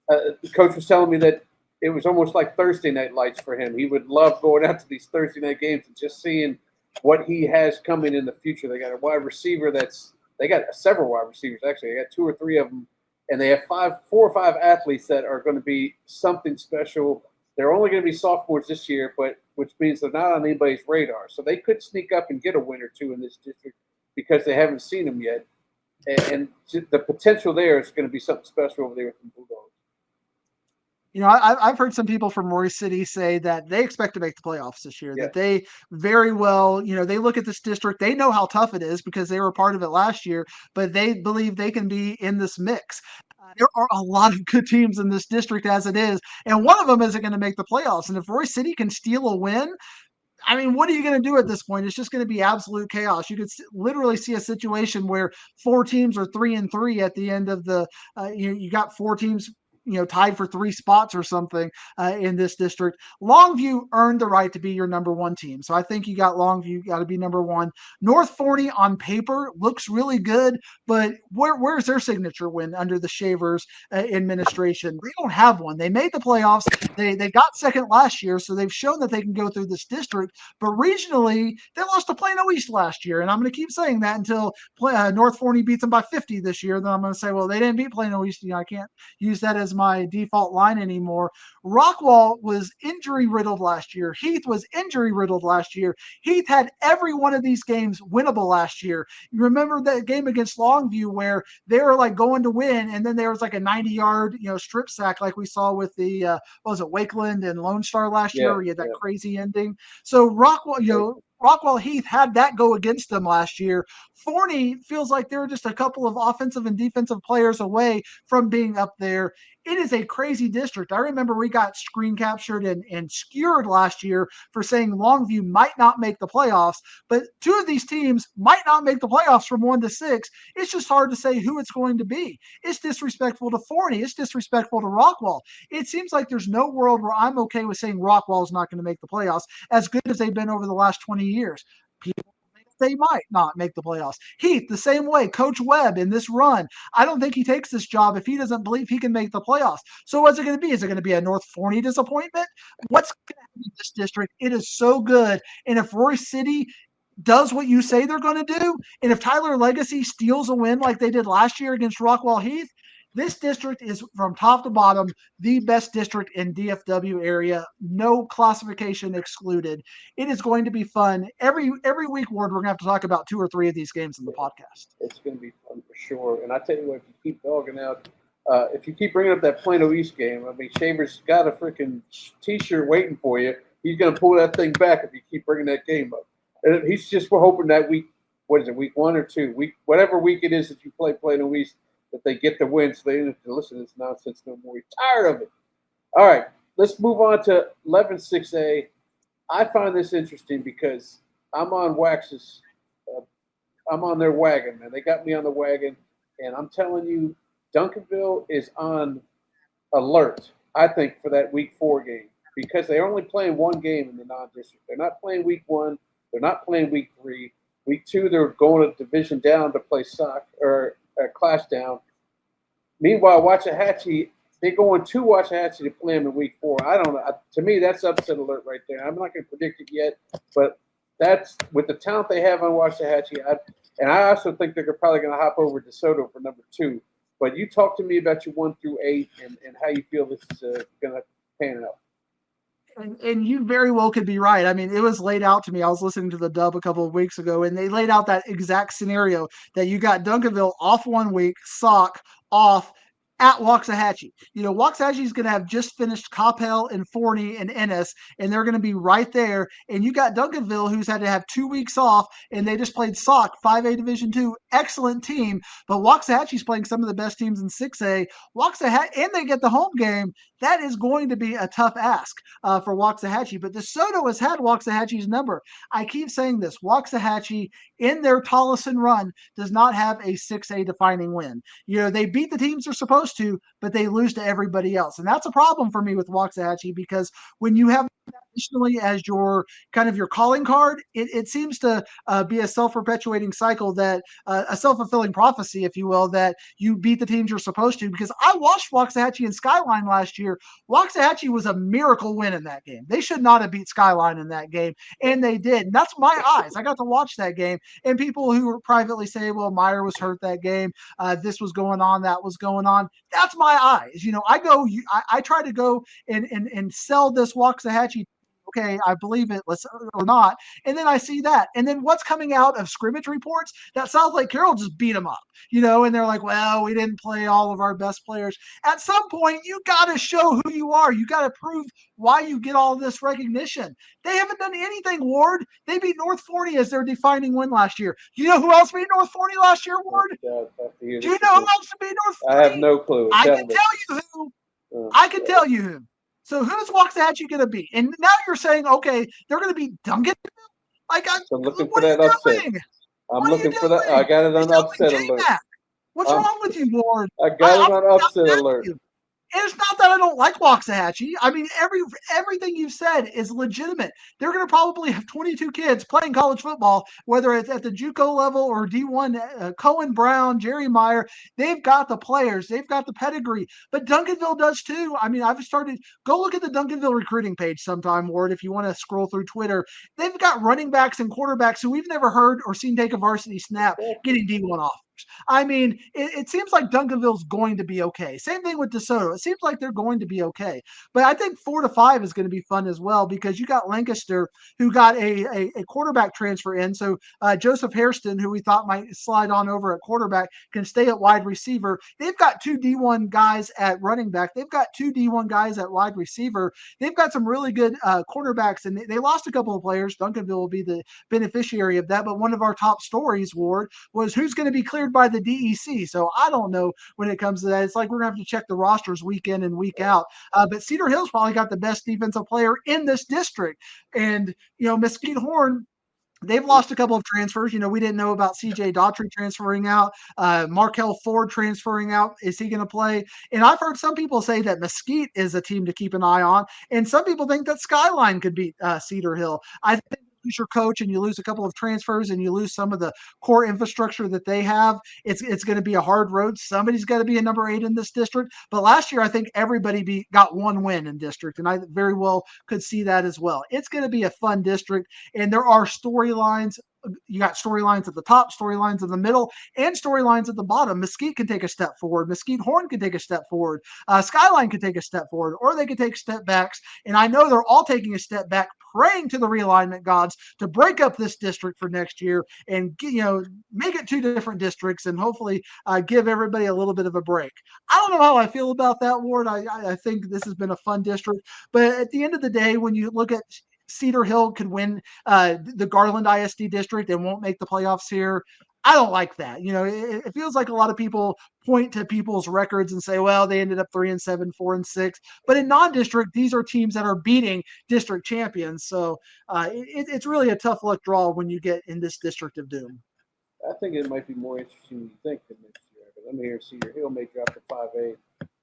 the coach was telling me that it was almost like Thursday night lights for him. He would love going out to these Thursday night games and just seeing what he has coming in the future. They got a wide receiver they got several wide receivers actually. They got 2 or 3 of them, and they have 4 or 5 athletes that are going to be something special. They're only going to be sophomores this year, which means they're not on anybody's radar. So they could sneak up and get a win or 2 in this district because they haven't seen them yet. And the potential there is going to be something special over there with the Bulldogs. I've heard some people from Roy City say that they expect to make the playoffs this year, Yeah. that they very well, they look at this district, they know how tough it is because they were part of it last year, but they believe they can be in this mix. There are a lot of good teams in this district as it is, and one of them isn't going to make the playoffs. And if Roy City can steal a win, I mean, what are you going to do at this point? It's just going to be absolute chaos. You could literally see a situation where four teams are 3-3 at the end of the. You got four teams, tied for three spots or something in this district. Longview earned the right to be your number one team, so I think you got Longview got to be number one. North Forney on paper looks really good, but where's their signature win under the Shavers administration? They don't have one. They made the playoffs. They got second last year, so they've shown that they can go through this district. But regionally, they lost to Plano East last year, and I'm going to keep saying that until North Forney beats them by 50 this year. Then I'm going to say, well, they didn't beat Plano East. I can't use that as my default line anymore. Rockwall was injury riddled last year. Heath was injury riddled last year. Heath had every one of these games winnable last year. You remember that game against Longview where they were like going to win, and then there was like a 90-yard strip sack like we saw with the what was it, Wakeland and Lone Star last year, Yeah. where you had that Yeah. crazy ending. So Rockwell Heath had that go against them last year. Forney feels like they're just a couple of offensive and defensive players away from being up there. It is a crazy district. I remember we got screen captured and skewered last year for saying Longview might not make the playoffs, but two of these teams might not make the playoffs from 1 to 6. It's just hard to say who it's going to be. It's disrespectful to Forney. It's disrespectful to Rockwall. It seems like there's no world where I'm okay with saying Rockwall is not going to make the playoffs, as good as they've been over the last 20 years. People think they might not make the playoffs. Heath, the same way. Coach Webb in this run, I don't think he takes this job if he doesn't believe he can make the playoffs. So what's it going to be? Is it going to be a North Forney disappointment? What's going to happen in this district? It is so good. And if Roy City does what you say they're going to do, and if Tyler Legacy steals a win like they did last year against Rockwall Heath, this district is from top to bottom the best district in DFW area, no classification excluded. It is going to be fun. Every week, Ward, we're going to have to talk about two or three of these games in the podcast. It's going to be fun for sure. And I tell you what, if you keep dogging out, if you keep bringing up that Plano East game, I mean, Shavers got a freaking T-shirt waiting for you. He's going to pull that thing back if you keep bringing that game up. And he's just we're hoping that week, what is it, week 1 or 2, whatever week it is that you play Plano East, that they get the win so they don't have to listen to this nonsense no more. We're tired of it. All right, let's move on to 11-6A. I find this interesting because I'm on Wax's. I'm on their wagon, man. They got me on the wagon, and I'm telling you, Duncanville is on alert. I think for that Week 4 game because they're only playing one game in the non-district. They're not playing Week 1. They're not playing Week 3. Week 2, they're going a division down to play sock or a class down. Meanwhile, Waxahachie, they're going to Waxahachie to play them in Week 4. I don't know. To me, that's upset alert right there. I'm not going to predict it yet, but that's with the talent they have on Waxahachie. And I also think they're probably going to hop over to DeSoto for number 2. But you talk to me about your 1 through 8 and how you feel this is going to pan out. And you very well could be right. I mean, it was laid out to me. I was listening to the dub a couple of weeks ago, and they laid out that exact scenario that you got Duncanville off 1 week, Sock off at Waxahachie. Waxahachie is going to have just finished Coppell and Forney and Ennis, and they're going to be right there. And you got Duncanville, who's had to have 2 weeks off, and they just played Sock, 5A Division II, excellent team. But Waxahachie's playing some of the best teams in 6A. Waxahachie, and they get the home game. That is going to be a tough ask for Waxahachie. But DeSoto has had Waxahachie's number. I keep saying this. Waxahachie, in their Tolleson run, does not have a 6A defining win. They beat the teams they're supposed to, but they lose to everybody else. And that's a problem for me with Waxahachie because when you have additionally as your kind of your calling card, it seems to be a self-perpetuating cycle that a self-fulfilling prophecy, if you will, that you beat the teams you're supposed to. Because I watched Waxahachie and Skyline last year. Waxahachie was a miracle win in that game. They should not have beat Skyline in that game, and they did. And that's my eyes. I got to watch that game, and people who privately say, well, Meyer was hurt that game, this was going on, that was going on. That's my eyes. I try to go and sell this Waxahachie. okay, I believe it, let's or not. And then I see that. And then what's coming out of scrimmage reports? That South Lake Carroll just beat them up, and they're like, well, we didn't play all of our best players. At some point, you got to show who you are. You got to prove why you get all this recognition. They haven't done anything, Ward. They beat North Forty as their defining win last year. You know who else beat North Forty last year, Ward? Do you know who else beat North I Forty? have no clue. I can tell you who. I can tell you who. So who's Waxahachie going to beat? And now you're saying, okay, they're going to beat Duncan. Like, So I'm looking for what are you that upset. doing? I'm What are you looking for that. doing? I got it on You're upset doing alert. J-Mac. What's wrong with you, Ward? I got it on upset alert. You. And it's not that I don't like Waxahachie. I mean, everything you've said is legitimate. They're going to probably have 22 kids playing college football, whether it's at the JUCO level or D1. Cohen Brown, Jerry Meyer, they've got the players, they've got the pedigree. But Duncanville does too. I mean, go look at the Duncanville recruiting page sometime, Ward, if you want to scroll through Twitter. They've got running backs and quarterbacks who we've never heard or seen take a varsity snap getting D1 offers. I mean, it seems like Duncanville's going to be okay. Same thing with DeSoto. It seems like they're going to be okay. But I think 4-5 is going to be fun as well because you got Lancaster who got a quarterback transfer in. So Joseph Hairston, who we thought might slide on over at quarterback, can stay at wide receiver. They've got two D1 guys at running back. They've got two D1 guys at wide receiver. They've got some really good cornerbacks, and they lost a couple of players. Duncanville will be the beneficiary of that. But one of our top stories, Ward, was who's going to be cleared by the DEC. So I don't know when it comes to that. It's like we're going to have to check the rosters week in and week out. But Cedar Hill's probably got the best defensive player in this district. And, Mesquite Horn, they've lost a couple of transfers. We didn't know about CJ Daughtry transferring out, Markel Ford transferring out. Is he going to play? And I've heard some people say that Mesquite is a team to keep an eye on. And some people think that Skyline could beat Cedar Hill. I think you lose your coach and you lose a couple of transfers and you lose some of the core infrastructure that they have. It's going to be a hard road. Somebody's got to be a number 8 in this district. But last year, I think everybody got one win in district. And I very well could see that as well. It's going to be a fun district. And there are storylines. You got storylines at the top, storylines in the middle, and storylines at the bottom. Mesquite can take a step forward. Mesquite Horn can take a step forward. Skyline can take a step forward, or they can take step backs. And I know they're all taking a step back, praying to the realignment gods to break up this district for next year and make it 2 different districts and hopefully give everybody a little bit of a break. I don't know how I feel about that, Ward. I think this has been a fun district, but at the end of the day, when you look at Cedar Hill could win the Garland ISD district and won't make the playoffs here. I don't like that. It feels like a lot of people point to people's records and say, well, they ended up 3-7, 4-6. But in non-district, these are teams that are beating district champions. So it's really a tough luck draw when you get in this district of doom. I think it might be more interesting than you think than next year. But I'm here. Cedar Hill may drop to 5A.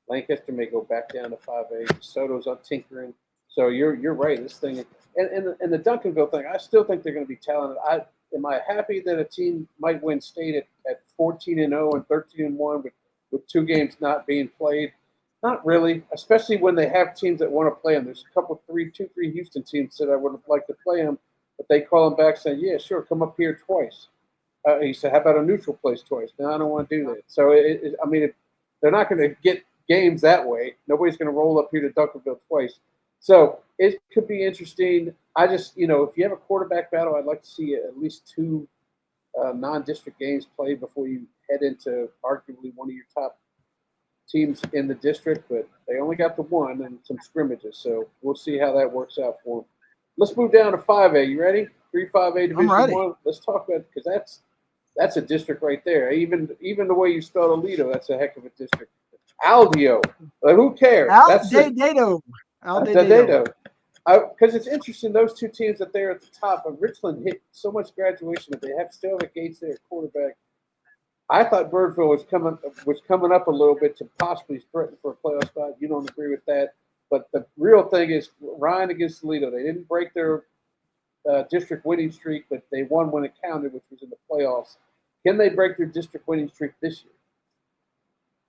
Lancaster may go back down to 5A. Soto's up tinkering. So you're right. This thing and the Duncanville thing, I still think they're going to be talented. Am I happy that a team might win state at 14-0 and 13-1 with 2 games not being played? Not really, especially when they have teams that want to play them. There's a couple, 3 Houston teams that I would have liked to play them, but they call them back saying, yeah, sure, come up here twice. He said, how about a neutral place twice? No, I don't want to do that. So, they're not going to get games that way. Nobody's going to roll up here to Duncanville twice. So it could be interesting. I just, if you have a quarterback battle, I'd like to see at least 2 non-district games played before you head into arguably one of your top teams in the district. But they only got the 1 and some scrimmages. So we'll see how that works out for them. Let's move down to 5A. You ready? 3-5A Division 1. Let's talk about it because that's a district right there. Even the way you spell Aledo, that's a heck of a district. Aldio. Who cares? Aldedo. Because it's interesting, those 2 teams that they're at the top. Of Richland hit so much graduation that they have still have Gates there at quarterback. I thought Birdville was coming up a little bit to possibly threaten for a playoff spot. You don't agree with that, but the real thing is Ryan against Toledo. They didn't break their district winning streak, but they won when it counted, which was in the playoffs. Can they break their district winning streak this year?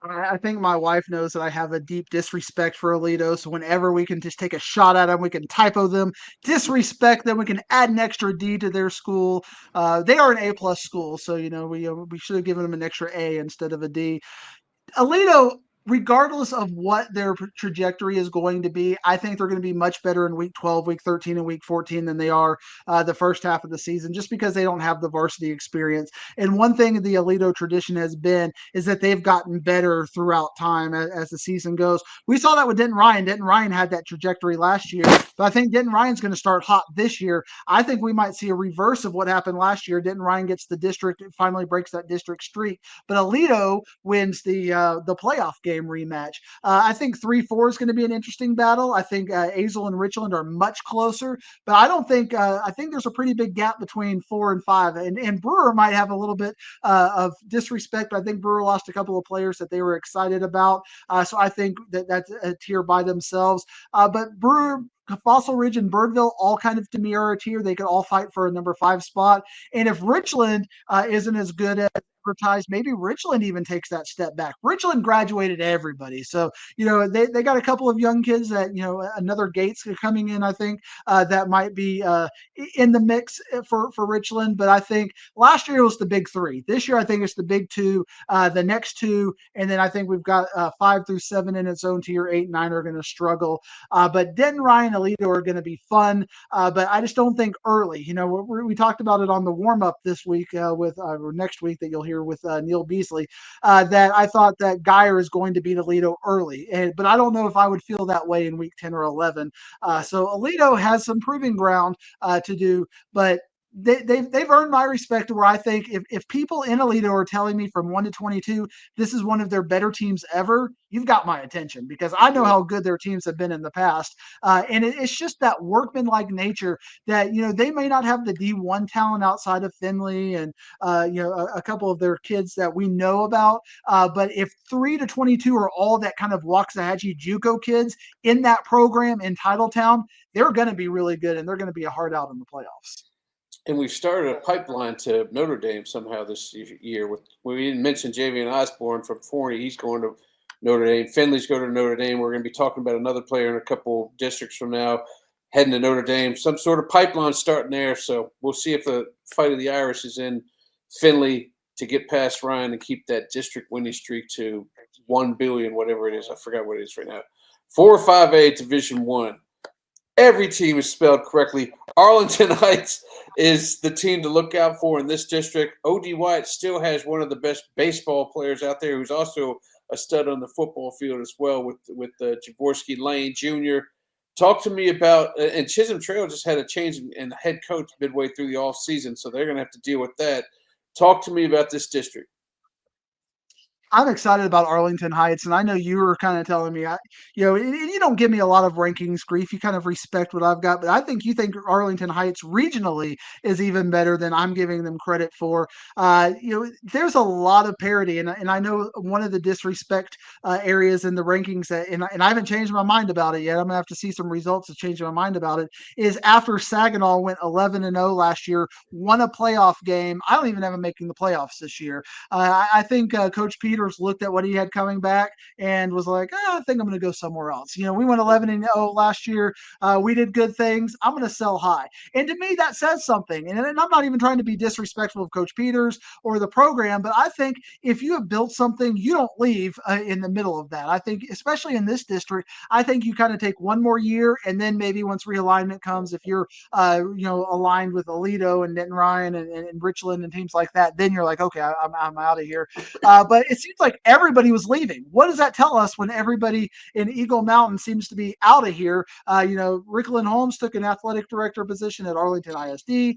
I think my wife knows that I have a deep disrespect for Aledo. So whenever we can just take a shot at them, we can typo them, disrespect them. We can add an extra D to their school. They are an A+ school, so we should have given them an extra A instead of a D. Aledo, regardless of what their trajectory is going to be, I think they're going to be much better in week 12, week 13, and week 14 than they are the first half of the season, just because they don't have the varsity experience. And one thing the Alito tradition has been is that they've gotten better throughout time as the season goes. We saw that with Denton Ryan. Denton Ryan had that trajectory last year, but I think Denton Ryan's going to start hot this year. I think we might see a reverse of what happened last year. Denton Ryan gets the district, finally breaks that district streak, but Alito wins the playoff game rematch. I think 3-4 is going to be an interesting battle. I think Azle and Richland are much closer, but I don't think I think there's a pretty big gap between 4 and 5. And Brewer might have a little bit of disrespect. I think Brewer lost a couple of players that they were excited about, so I think that's a tier by themselves. But Brewer, Fossil Ridge and Birdville all kind of to me are a tier. They could all fight for a number 5 spot. And if Richland isn't as good as advertised, maybe Richland even takes that step back. Richland graduated everybody. So, they got a couple of young kids that, another Gates coming in, I think, that might be in the mix for Richland. But I think last year it was the big three. This year, I think it's the big two, the next two. And then I think we've got 5 through 7 in its own tier. 8 and 9 are going to struggle. But Denton, Ryan, Alito are going to be fun. But I just don't think early. We talked about it on the warm up this week or next week that you'll hear with Neil Beasley, that I thought that Geyer is going to beat Alito early. But I don't know if I would feel that way in week 10 or 11. So Alito has some proving ground to do, but they've earned my respect to where I think if people in Alito are telling me from 1 to 22 this is one of their better teams ever, you've got my attention, because I know Yeah. how good their teams have been in the past. And it's just that workman-like nature that, they may not have the D1 talent outside of Finley and, a couple of their kids that we know about. But if 3 to 22 are all that kind of Waxahachie JUCO kids in that program in Titletown, they're going to be really good, and they're going to be a hard out in the playoffs. And we've started a pipeline to Notre Dame somehow this year. We didn't mention Javian Osborne from Forney. He's going to Notre Dame. Finley's going to Notre Dame. We're going to be talking about another player in a couple districts from now heading to Notre Dame. Some sort of pipeline starting there. So we'll see if the fight of the Irish is in Finley to get past Ryan and keep that district winning streak to 1 billion, whatever it is. I forgot what it is right now. 405A Division One. Every team is spelled correctly. Arlington Heights is the team to look out for in this district. O.D. White still has one of the best baseball players out there, who's also a stud on the football field as well, with Jaworski Lane Jr. Talk to me about, and Chisholm Trail just had a change in head coach midway through the offseason, so they're going to have to deal with that. Talk to me about this district. I'm excited about Arlington Heights, and I know you were kind of telling me, and you don't give me a lot of rankings grief. You kind of respect what I've got, but I think you think Arlington Heights regionally is even better than I'm giving them credit for. There's a lot of parity, and I know one of the disrespect areas in the rankings and I haven't changed my mind about it yet. I'm gonna have to see some results to change my mind about it. Is after Saginaw went 11-0 last year, won a playoff game. I don't even have them making the playoffs this year. I think Coach Peters looked at what he had coming back and was like, I think I'm going to go somewhere else. We went 11-0 last year. We did good things. I'm going to sell high. And to me, that says something. And I'm not even trying to be disrespectful of Coach Peters or the program, but I think if you have built something, you don't leave in the middle of that. I think, especially in this district, I think you kind of take one more year, and then maybe once realignment comes, if you're aligned with Alito and Denton Ryan and Richland and teams like that, then you're like, okay, I'm out of here. But it seems like everybody was leaving. What does that tell us when everybody in Eagle Mountain seems to be out of here? Ricklin Holmes took an athletic director position at Arlington ISD.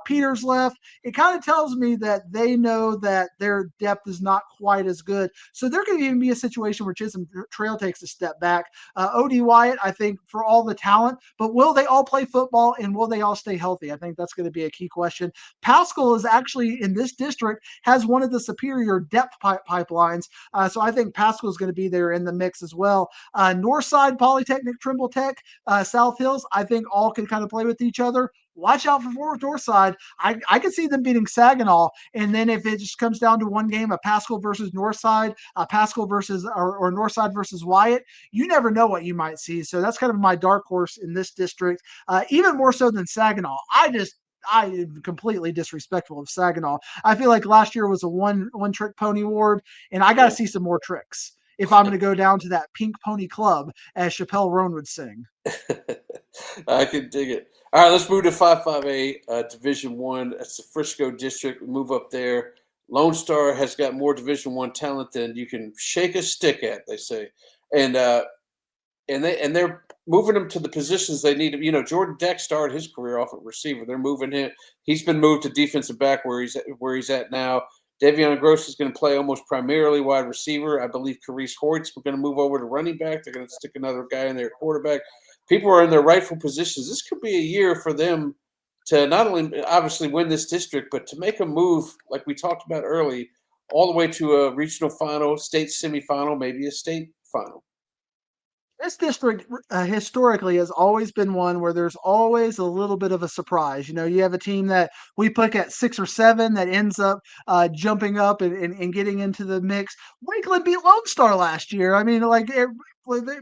Peters left. It kind of tells me that they know that their depth is not quite as good. So there could even be a situation where Chisholm Trail takes a step back. O.D. Wyatt, I think, for all the talent, but will they all play football and will they all stay healthy? I think that's going to be a key question. Pascal is actually in this district has one of the superior depth pipelines. So I think Pascal is going to be there in the mix as well. Northside, Polytechnic, Trimble Tech, South Hills, I think all can kind of play with each other. Watch out for Northside. I could see them beating Saginaw. And then if it just comes down to one game, a Pascal versus Northside, Pascal versus or Northside versus Wyatt, you never know what you might see. So that's kind of my dark horse in this district, even more so than Saginaw. I am completely disrespectful of Saginaw. I feel like last year was a one trick pony award, and I got to see some more tricks. if I'm going to go down to that Pink Pony Club, as Chappelle Roan would sing. I can dig it. All right, let's move to 5A Division One. That's the Frisco district. We move up there. Lone Star has got more Division One talent than you can shake a stick at. They say, and they're moving him to the positions they need. You know, Jordan Deck started his career off at receiver. They're moving him. He's been moved to defensive back where he's at now. Davion Gross is going to play almost primarily wide receiver. I believe Carice Hoyt's going to move over to running back. They're going to stick another guy in there, quarterback. People are in their rightful positions. This could be a year for them to not only obviously win this district, but to make a move like we talked about early, all the way to a regional final, state semifinal, maybe a state final. This district historically has always been one where there's always a little bit of a surprise. You know, you have a team that we pick at 6 or 7 that ends up jumping up and getting into the mix. Wakeland beat Lone Star last year. I mean,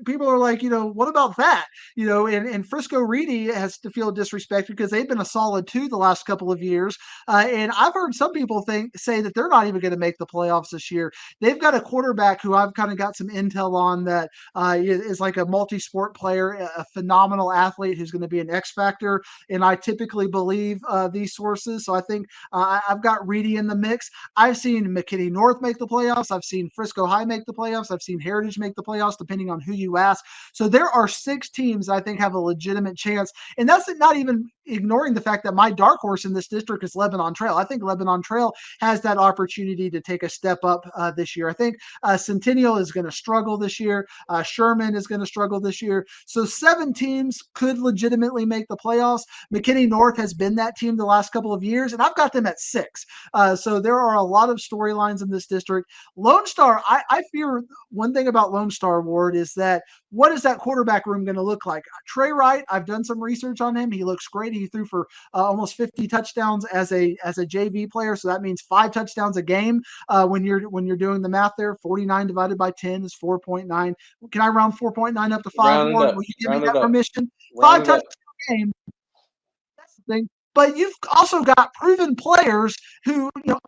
people are like, what about that? And Frisco Reedy has to feel disrespected because they've been a solid 2 the last couple of years. And I've heard some people say that they're not even going to make the playoffs this year. They've got a quarterback who I've kind of got some intel on that is like a multi-sport player, a phenomenal athlete who's going to be an X factor. And I typically believe these sources. So I think I've got Reedy in the mix. I've seen McKinney North make the playoffs. I've seen Frisco High make the playoffs. I've seen Heritage make the playoffs, depending on who you ask. So there are 6 teams I think have a legitimate chance. And that's not even ignoring the fact that my dark horse in this district is Lebanon Trail. I think Lebanon Trail has that opportunity to take a step up this year. I think Centennial is going to struggle this year. Sherman is going to struggle this year. So 7 teams could legitimately make the playoffs. McKinney North has been that team the last couple of years, and I've got them at 6. So there are a lot of storylines in this district. Lone Star, I fear one thing about Lone Star, Ward, is that what is that quarterback room going to look like? Trey Wright, I've done some research on him. He looks great. He threw for almost 50 touchdowns as a JV player, so that means 5 touchdowns a game. When you're doing the math there, 49 divided by 10 is 4.9. Can I round 4.9 up to 5, Round it Ward? up. Will you give me Round it that up. permission? Round 5 it up. touchdowns a game. That's the thing. But you've also got proven players who, I want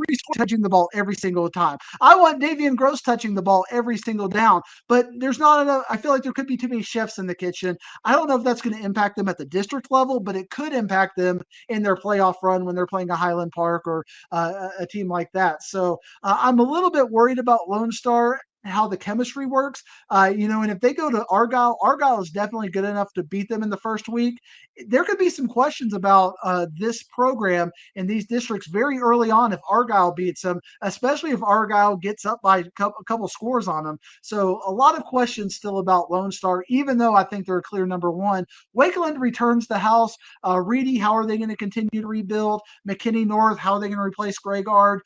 Reese touching the ball every single time. I want Davian Gross touching the ball every single down. But there's not enough. I feel like there could be too many chefs in the kitchen. I don't know if that's going to impact them at the district level, but it could impact them in their playoff run when they're playing a Highland Park or a team like that. So I'm a little bit worried about Lone Star, how the chemistry works. And if they go to Argyle is definitely good enough to beat them in the first week. There could be some questions about this program in these districts very early on if Argyle beats them, especially if Argyle gets up by a couple scores on them. So a lot of questions still about Lone Star, even though I think they're a clear number 1. Wakeland returns the house. Reedy, how are they going to continue to rebuild? McKinney North, how are they going to replace Greygard?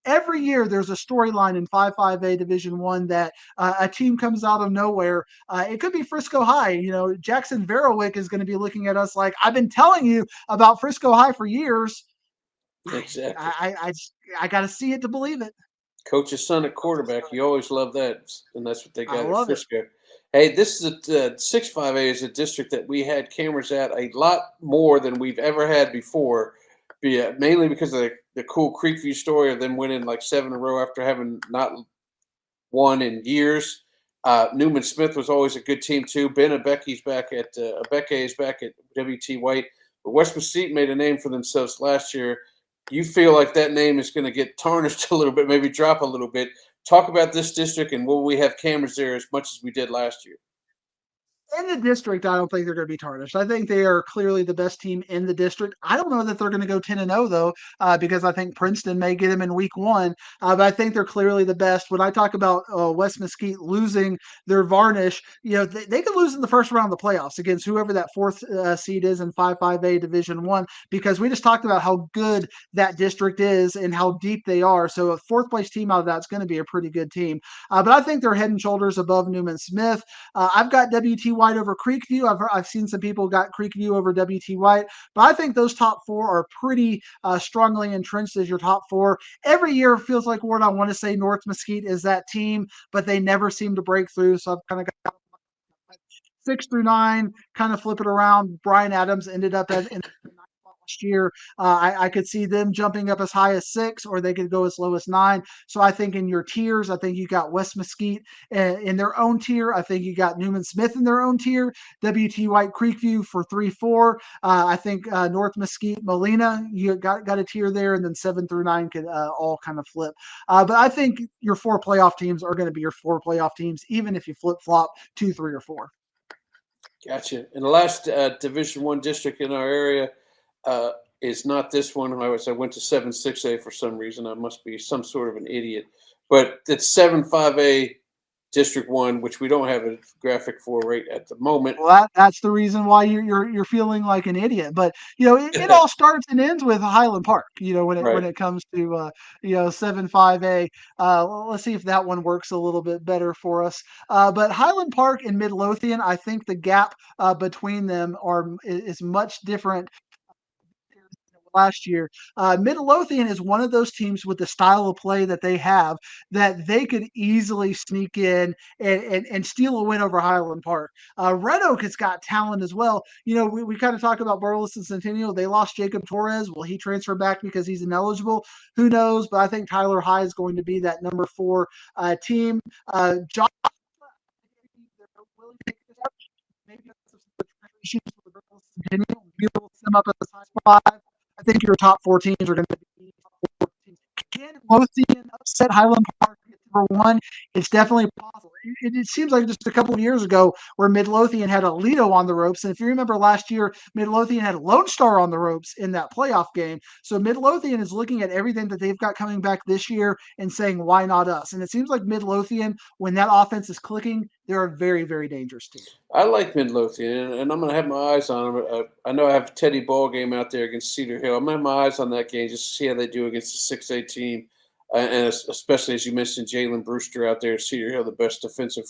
Every year there's a storyline in 5A Division One that a team comes out of nowhere. It could be Frisco High. Jackson Verowick is going to be looking at us like, I've been telling you about Frisco High for years. Exactly. I got to see it to believe it. Coach's son at quarterback. You always love that, and that's what they got at Frisco. It. Hey, this is 6-5A is a district that we had cameras at a lot more than we've ever had before. Mainly because of the cool Creekview story of them winning like 7 in a row after having not won in years. Newman Smith was always a good team too. Ben Abeke is back at WT White. But West Mesquite made a name for themselves last year. You feel like that name is going to get tarnished a little bit, maybe drop a little bit. Talk about this district and will we have cameras there as much as we did last year? In the district, I don't think they're going to be tarnished. I think they are clearly the best team in the district. I don't know that they're going to go 10-0 though, because I think Princeton may get them in week 1. But I think they're clearly the best. When I talk about West Mesquite losing their varnish, they could lose in the first round of the playoffs against whoever that 4th seed is in 5A Division 1, because we just talked about how good that district is and how deep they are. So a 4th place team out of that's going to be a pretty good team. But I think they're head and shoulders above Newman Smith. I've got WT White over Creekview. I've seen some people got Creekview over WT White, but I think those top 4 are pretty strongly entrenched as your top 4. Every year feels like, Ward, I want to say North Mesquite is that team, but they never seem to break through. So I've kind of got 6 through 9, kind of flip it around. Brian Adams ended up in the 9th spot last year. I could see them jumping up as high as 6, or they could go as low as 9. So I think in your tiers, I think you got West Mesquite in their own tier. I think you got Newman Smith in their own tier. WT White Creekview for 3-4. I think North Mesquite, Molina, you got a tier there, and then 7 through 9 could all kind of flip. But I think your 4 playoff teams are going to be your 4 playoff teams, even if you flip flop 2, 3, or 4. Gotcha. And the last Division One district in our area uh, is not this one. I went to 7-6A for some reason. I must be some sort of an idiot. But it's 7-5A District One, which we don't have a graphic for right at the moment. Well, that's the reason why you're feeling like an idiot. But it all starts and ends with Highland Park. When Right. it comes to 7-5A. Let's see if that one works a little bit better for us. But Highland Park and Midlothian, I think the gap between them is much different last year. Midlothian is one of those teams with the style of play that they have that they could easily sneak in and steal a win over Highland Park. Red Oak has got talent as well. We kind of talk about Burleson Centennial. They lost Jacob Torres. Will he transfer back because he's ineligible? Who knows? But I think Tyler High is going to be that number 4 team. John, maybe issues with Burleson Centennial. Maybe we'll sum up at the size 5. I think your top 4 teams are going to be top 4 teams. Can Lothian upset Highland Park at number 1? It's definitely possible. It seems like just a couple of years ago where Midlothian had Alito on the ropes. And if you remember last year, Midlothian had Lone Star on the ropes in that playoff game. So Midlothian is looking at everything that they've got coming back this year and saying, why not us? And it seems like Midlothian, when that offense is clicking, they're a very, very dangerous team. I like Midlothian, and I'm going to have my eyes on them. I know I have a Teddy Ball game out there against Cedar Hill. I'm going to have my eyes on that game just to see how they do against the 6A team, and especially as you mentioned, Jalen Brewster out there at Cedar Hill, the best defensive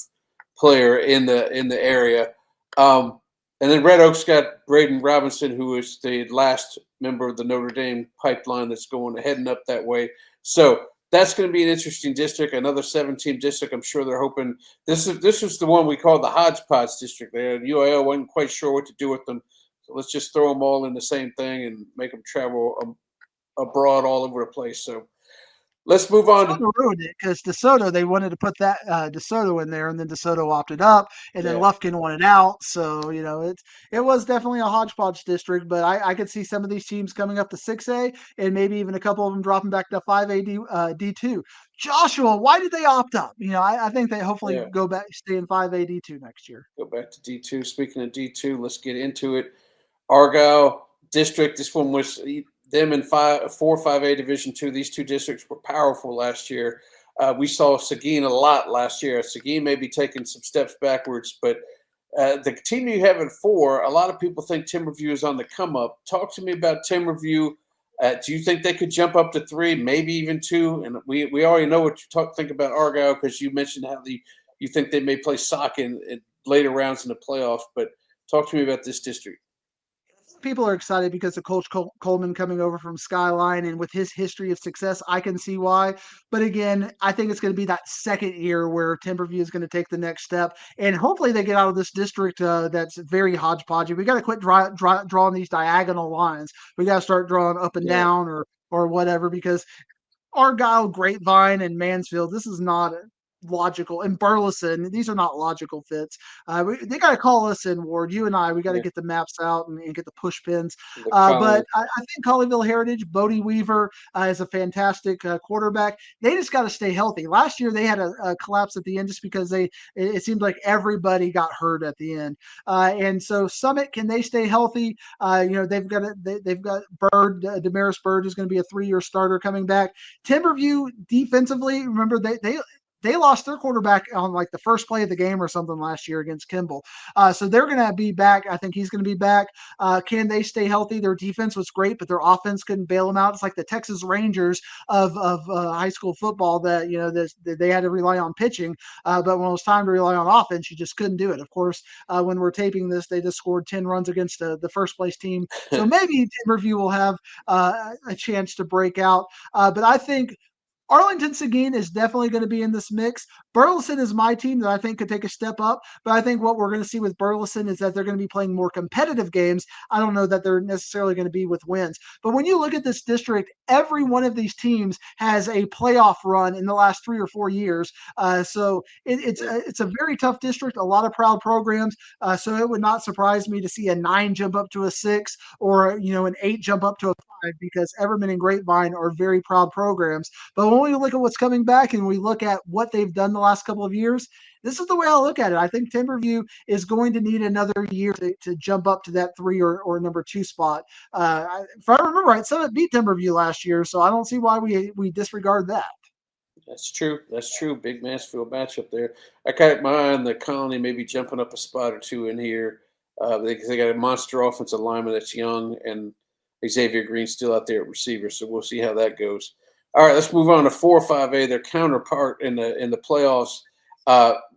player in the area. And then Red Oak's got Braden Robinson, who is the last member of the Notre Dame pipeline that's heading up that way. So that's going to be an interesting district, another 7-team district. I'm sure they're hoping this was the one we called the hodgepodge district. There, UIL wasn't quite sure what to do with them, so let's just throw them all in the same thing and make them travel abroad all over the place. So let's move on to Ruined it because DeSoto, they wanted to put that DeSoto in there, and then DeSoto opted up, and then yeah. Lufkin wanted out. So it was definitely a hodgepodge district, but I could see some of these teams coming up to 6A, and maybe even a couple of them dropping back to 5A D2. Joshua, why did they opt up? I think they hopefully Yeah. go back, stay in 5A D2 next year. Go back to D2. Speaking of D2, let's get into it. Argyle District. This one was them in 4-5A Division Two. These two districts were powerful last year. We saw Seguin a lot last year. Seguin may be taking some steps backwards, but the team you have at 4, a lot of people think Timberview is on the come up. Talk to me about Timberview. Do you think they could jump up to 3, maybe even 2? And we already know what you think about Argyle because you mentioned how you think they may play sock in later rounds in the playoffs. But talk to me about this district. People are excited because of Coach Coleman coming over from Skyline, and with his history of success, I can see why. But again, I think it's going to be that second year where Timberview is going to take the next step, and hopefully they get out of this district that's very hodgepodgey. We got to quit drawing these diagonal lines. We got to start drawing up and Yeah, down or whatever, because Argyle, Grapevine, and Mansfield, this is not logical. And Burleson, these are not logical fits. They got to call us in, Ward. You and I, we got to yeah. get the maps out and get the push pins. The But colony. I think Colleyville Heritage, Bodie Weaver is a fantastic quarterback. They just got to stay healthy. Last year, they had a collapse at the end just because it seemed like everybody got hurt at the end. And so Summit, can they stay healthy? They've got Bird, Damaris Bird is going to be a 3-year starter coming back. Timberview defensively, remember they lost their quarterback on like the first play of the game or something last year against Kimball. So they're going to be back. I think he's going to be back. Can they stay healthy? Their defense was great, but their offense couldn't bail them out. It's like the Texas Rangers of high school football that they had to rely on pitching, but when it was time to rely on offense, you just couldn't do it. Of course, when we're taping this, they just scored 10 runs against the first place team. So maybe Timberview will have a chance to break out. But I think Arlington Seguin is definitely going to be in this mix. Burleson is my team that I think could take a step up, but I think what we're going to see with Burleson is that they're going to be playing more competitive games. I don't know that they're necessarily going to be with wins. But when you look at this district, every one of these teams has a playoff run in the last 3 or 4 years. It's a very tough district, a lot of proud programs. So it would not surprise me to see a 9 jump up to a 6 or an 8 jump up to a 5 because Everman and Grapevine are very proud programs. But when we look at what's coming back and we look at what they've done the last couple of years, this is the way I look at it. I think Timberview is going to need another year to jump up to that 3 or number 2 spot. If I remember right, Summit beat Timberview last year, so I don't see why we disregard that. That's true. That's true. Big Mansfield matchup there. I got my eye on the Colony maybe jumping up a spot or two in here. They got a monster offensive lineman that's young, and Xavier Green's still out there at receiver. So we'll see how that goes. All right, let's move on to 4-5A. Their counterpart in the playoffs.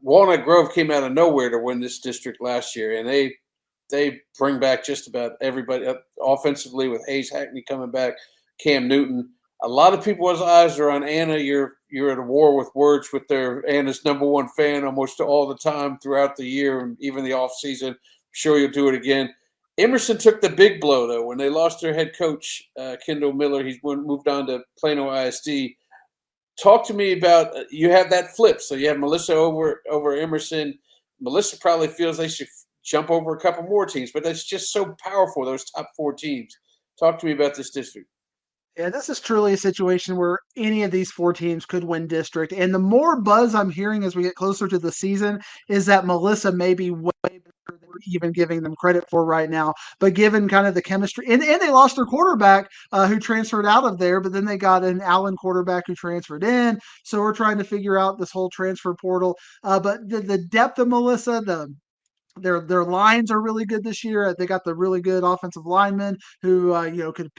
Walnut Grove came out of nowhere to win this district last year, and they bring back just about everybody offensively with Hayes Hackney coming back, Cam Newton. A lot of people's eyes are on Anna. You're at a war with words with their Anna's number one fan almost all the time throughout the year and even the off season. I'm sure you'll do it again. Emerson took the big blow though when they lost their head coach Kendall Miller. He's moved on to Plano ISD. Talk to me about you have that flip. So you have Melissa over Emerson. Melissa probably feels they should jump over a couple more teams, but that's just so powerful. Those top 4 teams. Talk to me about this district. Yeah, this is truly a situation where any of these 4 teams could win district. And the more buzz I'm hearing as we get closer to the season is that Melissa may be way better than we're even giving them credit for right now. But given kind of the chemistry, and they lost their quarterback who transferred out of there, but then they got an Allen quarterback who transferred in. So we're trying to figure out this whole transfer portal. But the depth of Melissa, their lines are really good this year. They got the really good offensive linemen who could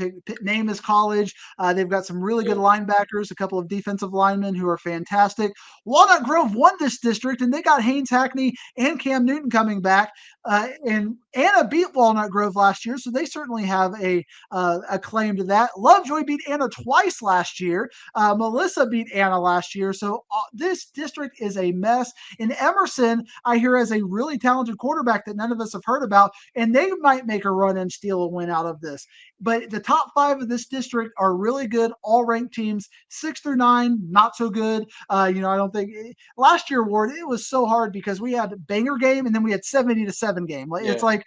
name his college. They've got some really good linebackers, a couple of defensive linemen who are fantastic. Walnut Grove won this district, and they got Haynes Hackney and Cam Newton coming back. And Anna beat Walnut Grove last year, so they certainly have a claim to that. Lovejoy beat Anna twice last year. Melissa beat Anna last year, so this district is a mess. And Emerson, I hear, has a really talented quarterback that none of us have heard about, and they might make a run and steal a win out of this. But the top 5 of this district are really good, all ranked teams. 6 through 9, not so good. I don't think last year, Ward, it was so hard because we had a banger game and then we had 70-7 game. It's like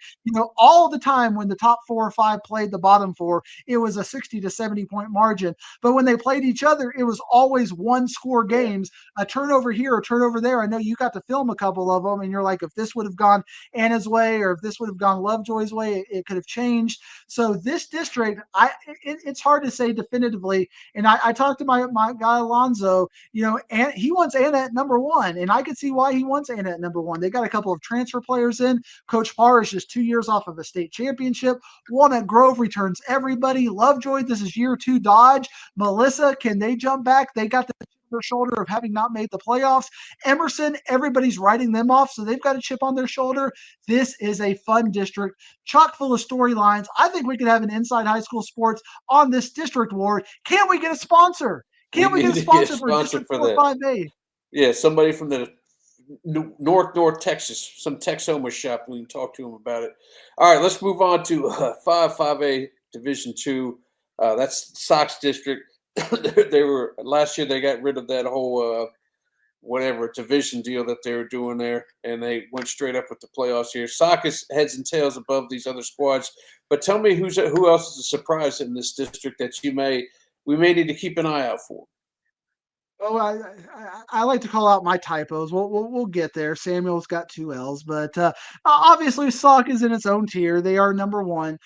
all the time when the top 4 or 5 played the bottom 4, it was a 60-70 point margin. But when they played each other, it was always one score games, a turnover here, a turnover there. I know you got to film a couple of them, and you're like, if this would have gone Anna's way or if this would have gone Lovejoy's way, it could have changed. So this district, it's hard to say definitively. And I talked to my guy Alonzo, and he wants Anna at number 1, and I could see why he wants Anna at number 1. They got a couple of transfer players in. Coach Parr is just 2 years off of a state championship. Walnut Grove returns everybody. Lovejoy, this is year 2 Dodge. Melissa, can they jump back? They got the their shoulder of having not made the playoffs. Emerson, everybody's writing them off, so they've got a chip on their shoulder. This is a fun district, chock full of storylines. I think we could have an Inside High School Sports on this district, Ward. Can we get a sponsor? Can we get a sponsor for District 4-5A? Yeah, somebody from the North Texas, some Texoma shop. We can talk to them about it. All right, let's move on to 5-5A Division 2. That's Sox district. They were last year. They got rid of that whole division deal that they were doing there, and they went straight up with the playoffs here. Sox is heads and tails above these other squads. But tell me who else is a surprise in this district that we may need to keep an eye out for. Oh, I like to call out my typos. We'll get there. Samuel's got 2 L's, but obviously Sauk is in its own tier. They are number 1.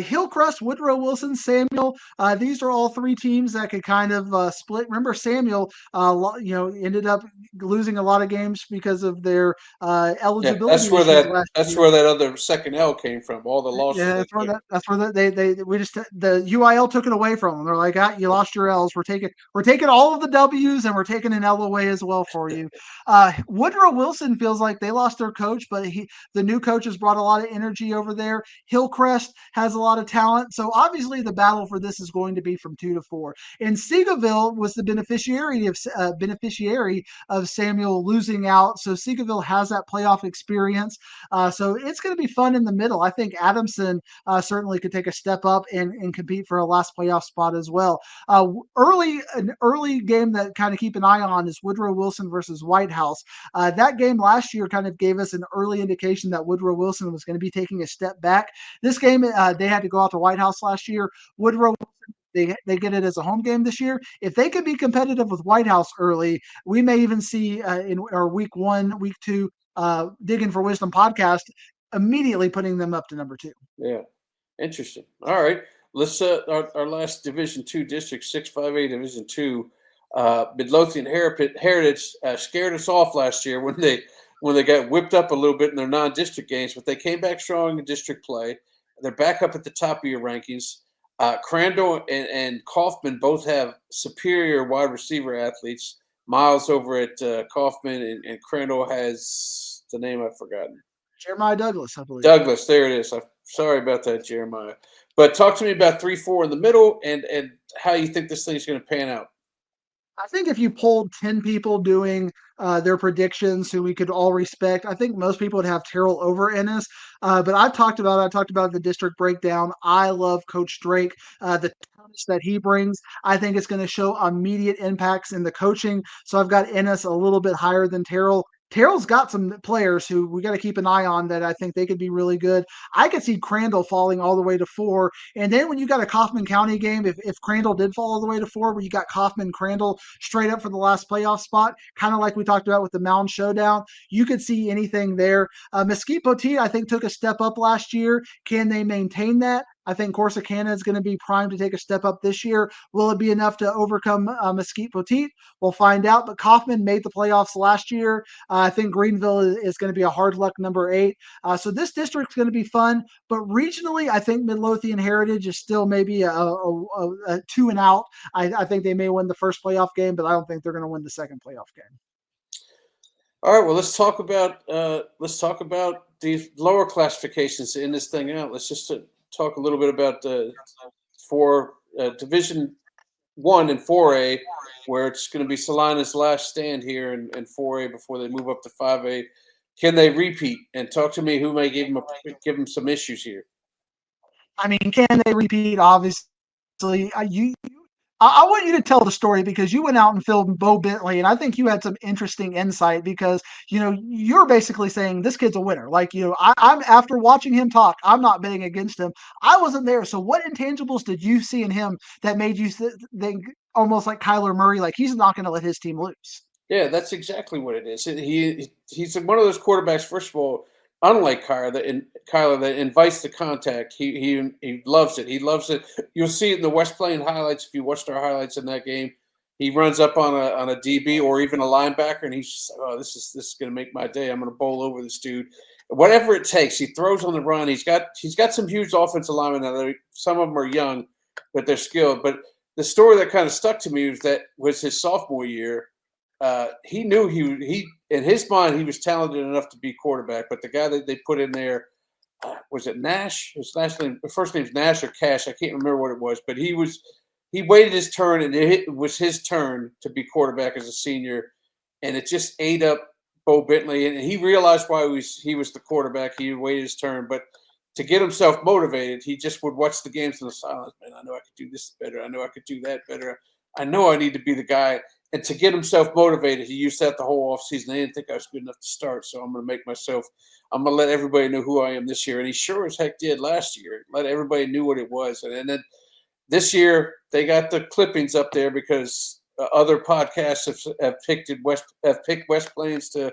Hillcrest, Woodrow Wilson, Samuel. These are all 3 teams that could kind of split. Remember, Samuel, ended up losing a lot of games because of their eligibility. Yeah, that's where that other second L came from. All the losses. Yeah, that's where the UIL took it away from them. They're like, you lost your L's. We're taking all of the W's. news, and we're taking an L away as well for you. Woodrow Wilson feels like they lost their coach, but the new coach has brought a lot of energy over there. Hillcrest has a lot of talent. So obviously the battle for this is going to be from 2 to 4. And Seagoville was the beneficiary of Samuel losing out. So Seagoville has that playoff experience. So it's going to be fun in the middle. I think Adamson certainly could take a step up and compete for a last playoff spot as well. An early game that kind of keep an eye on is Woodrow Wilson versus White House. That game last year kind of gave us an early indication that Woodrow Wilson was going to be taking a step back. This game, they had to go out to White House last year. Woodrow they get it as a home game this year. If they could be competitive with White House early, we may even see in our week 1, week 2 Digging for Wisdom podcast immediately putting them up to number 2. Yeah, interesting. All right, let's our last Division II district, 658 Division II. Midlothian Heritage scared us off last year when they got whipped up a little bit in their non-district games, but they came back strong in district play. They're back up at the top of your rankings. Crandall and Kaufman both have superior wide receiver athletes. Miles over at Kaufman, and Crandall has the name I've forgotten. Jeremiah Douglas, I believe. Douglas, there it is. I'm sorry about that, Jeremiah. But talk to me about 3-4 in the middle and how you think this thing's going to pan out. I think if you polled 10 people doing their predictions who we could all respect, I think most people would have Terrell over Ennis. But I talked about the district breakdown. I love Coach Drake, the talents that he brings. I think it's going to show immediate impacts in the coaching. So I've got Ennis a little bit higher than Terrell. Terrell's got some players who we got to keep an eye on that I think they could be really good. I could see Crandall falling all the way to 4. And then when you got a Kaufman County game, if Crandall did fall all the way to 4, where you got Kaufman Crandall straight up for the last playoff spot, kind of like we talked about with the Mound Showdown, you could see anything there. Mesquite Poteet, I think, took a step up last year. Can they maintain that? I think Corsicana is going to be primed to take a step up this year. Will it be enough to overcome Mesquite Poteet? We'll find out. But Kaufman made the playoffs last year. I think Greenville is going to be a hard luck number 8. So this district's going to be fun. But regionally, I think Midlothian Heritage is still maybe a 2 and out. I think they may win the first playoff game, but I don't think they're going to win the second playoff game. All right, well, let's talk about the lower classifications in this thing out. Let's just talk a little bit about for Division 1 and 4A, where it's going to be Salina's last stand here in 4A before they move up to 5A. Can they repeat? And talk to me who may give them some issues here. I mean, can they repeat? Obviously, I want you to tell the story because you went out and filmed Bo Bentley, and I think you had some interesting insight because, you're basically saying this kid's a winner. Like, I'm after watching him talk, I'm not betting against him. I wasn't there. So what intangibles did you see in him that made you think almost like Kyler Murray, like he's not going to let his team lose? Yeah, that's exactly what it is. He's one of those quarterbacks, first of all, unlike Kyler that invites the contact. He loves it. He loves it. You'll see it in the West Plain highlights. If you watched our highlights in that game, he runs up on a DB or even a linebacker, and he's just, oh, this is going to make my day. I'm going to bowl over this dude. Whatever it takes, he throws on the run. He's got some huge offensive linemen. Now, some of them are young, but they're skilled. But the story that kind of stuck to me was his sophomore year. He knew he in his mind he was talented enough to be quarterback, but the guy that they put in there was it Nash? His first name's Nash or Cash. I can't remember what it was, but he waited his turn, and it was his turn to be quarterback as a senior, and it just ate up Bo Bentley, and he realized why he was the quarterback. He waited his turn, but to get himself motivated, he just would watch the games in the silence. Man, I know I could do this better. I know I could do that better. I know I need to be the guy. And to get himself motivated, he used that the whole offseason. They didn't think I was good enough to start, so I'm going to let everybody know who I am this year. And he sure as heck did last year. Let everybody knew what it was. And then this year, they got the clippings up there because other podcasts have picked West Plains to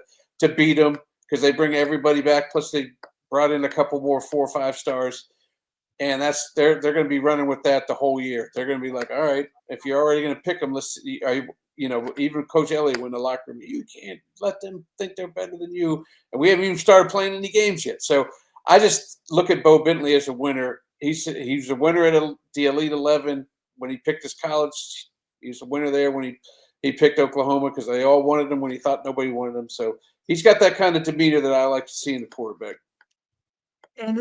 beat them because they bring everybody back. Plus, they brought in a couple more 4 or 5 stars. And they're going to be running with that the whole year. They're going to be like, all right, if you're already going to pick them, even Coach Elliott in the locker room, you can't let them think they're better than you. And we haven't even started playing any games yet. So I just look at Bo Bentley as a winner. He's a winner at the Elite 11 when he picked his college. He was a winner there when he he picked Oklahoma because they all wanted him when he thought nobody wanted him. So he's got that kind of demeanor that I like to see in the quarterback. And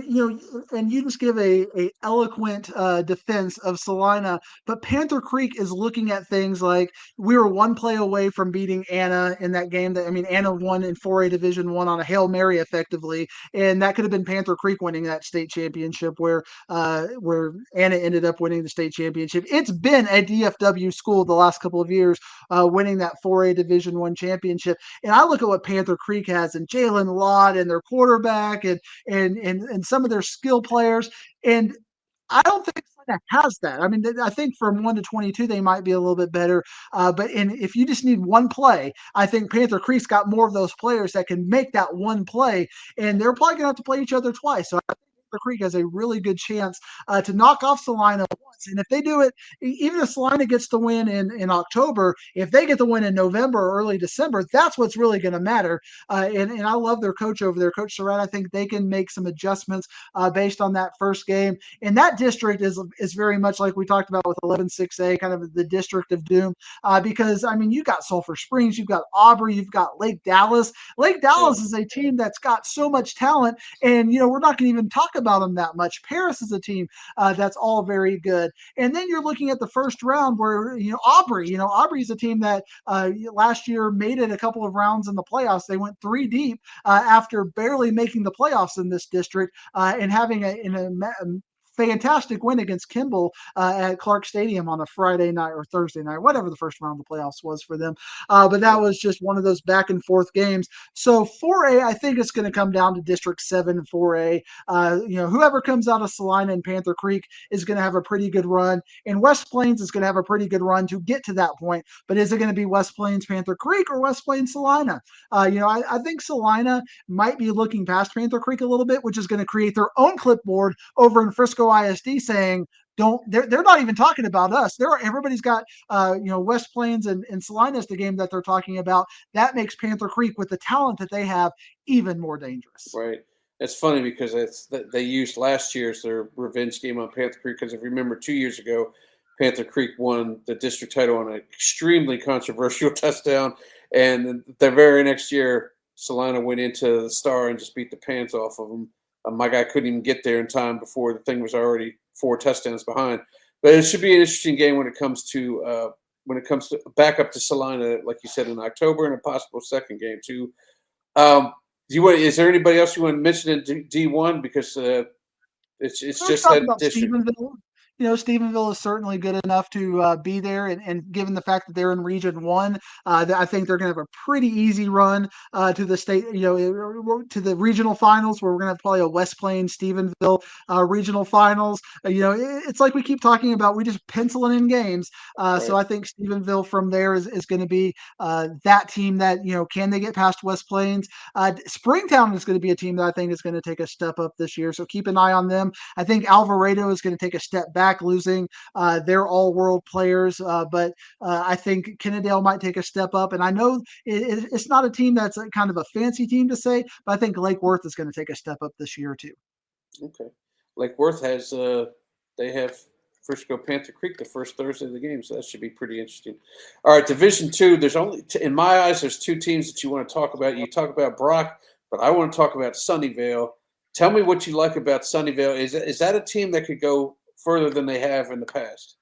and you just give a eloquent defense of Salina, but Panther Creek is looking at things like we were one play away from beating Anna in that game. That I mean, Anna won in 4A Division One on a Hail Mary, effectively, and that could have been Panther Creek winning that state championship, where Anna ended up winning the state championship. It's been a DFW school the last couple of years, winning that 4A Division One championship. And I look at what Panther Creek has and Jalen Lott and their quarterback and some of their skill players. And I don't think Atlanta has that. I mean, I think from 1 to 22, they might be a little bit better. If you just need one play, I think Panther Creek's got more of those players that can make that one play, and they're probably going to have to play each other twice. So I think Panther Creek has a really good chance to knock off Salina once. And if they do it, even if Salina gets the win in October, if they get the win in November or early December, that's what's really going to matter. And I love their coach over there, Coach Surratt. I think they can make some adjustments based on that first game. And that district is very much like we talked about with 11-6A, kind of the district of doom, because I mean you got Sulphur Springs, you've got Aubrey, you've got Lake Dallas. Lake Yeah. Dallas is a team that's got so much talent, and we're not going to even talk about them that much. Paris is a team that's all very good, and then you're looking at the first round where Aubrey is a team that last year made it a couple of rounds in the playoffs. They went three deep after barely making the playoffs in this district and having a fantastic win against Kimball at Clark Stadium on a Friday night or Thursday night, whatever the first round of the playoffs was for them. But that was just one of those back and forth games. So 4A, I think it's going to come down to District 7 and 4A. Whoever comes out of Salina and Panther Creek is going to have a pretty good run, and West Plains is going to have a pretty good run to get to that point. But is it going to be West Plains, Panther Creek, or West Plains, Salina? I think Salina might be looking past Panther Creek a little bit, which is going to create their own clipboard over in Frisco ISD saying, don't they're not even talking about us. Everybody's got West Plains and Salinas, the game that they're talking about. That makes Panther Creek, with the talent that they have, even more dangerous. Right. It's funny because they used last year's their revenge game on Panther Creek because if you remember 2 years ago, Panther Creek won the district title on an extremely controversial touchdown, and the very next year, Salina went into the Star and just beat the pants off of them. My guy couldn't even get there in time before the thing was already 4 touchdowns behind. But it should be an interesting game when it comes to back up to Salina, like you said, in October, and a possible second game too. Is there anybody else you want to mention in D1 because it's Let's just talk that about district, Stephenville. Stephenville is certainly good enough to be there, and given the fact that they're in Region One, I think they're going to have a pretty easy run to the state, to the regional finals, where we're going to have probably a West Plains Stephenville regional finals. It's like we keep talking about, we just penciling in games. So right? I think Stephenville from there is going to be that team that can they get past West Plains? Springtown is going to be a team that I think is going to take a step up this year. So keep an eye on them. I think Alvarado is going to take a step back, losing their all-world players, but I think Kennedale might take a step up. And I know it's not a team that's a kind of a fancy team to say, but I think Lake Worth is going to take a step up this year too. Okay. Lake Worth has they have Frisco Panther Creek the first Thursday of the game, so that should be pretty interesting. All right, Division Two. There's only in my eyes, there's two teams that you want to talk about. You talk about Brock, but I want to talk about Sunnyvale. Tell me what you like about Sunnyvale. Is that a team that could go further than they have in the past?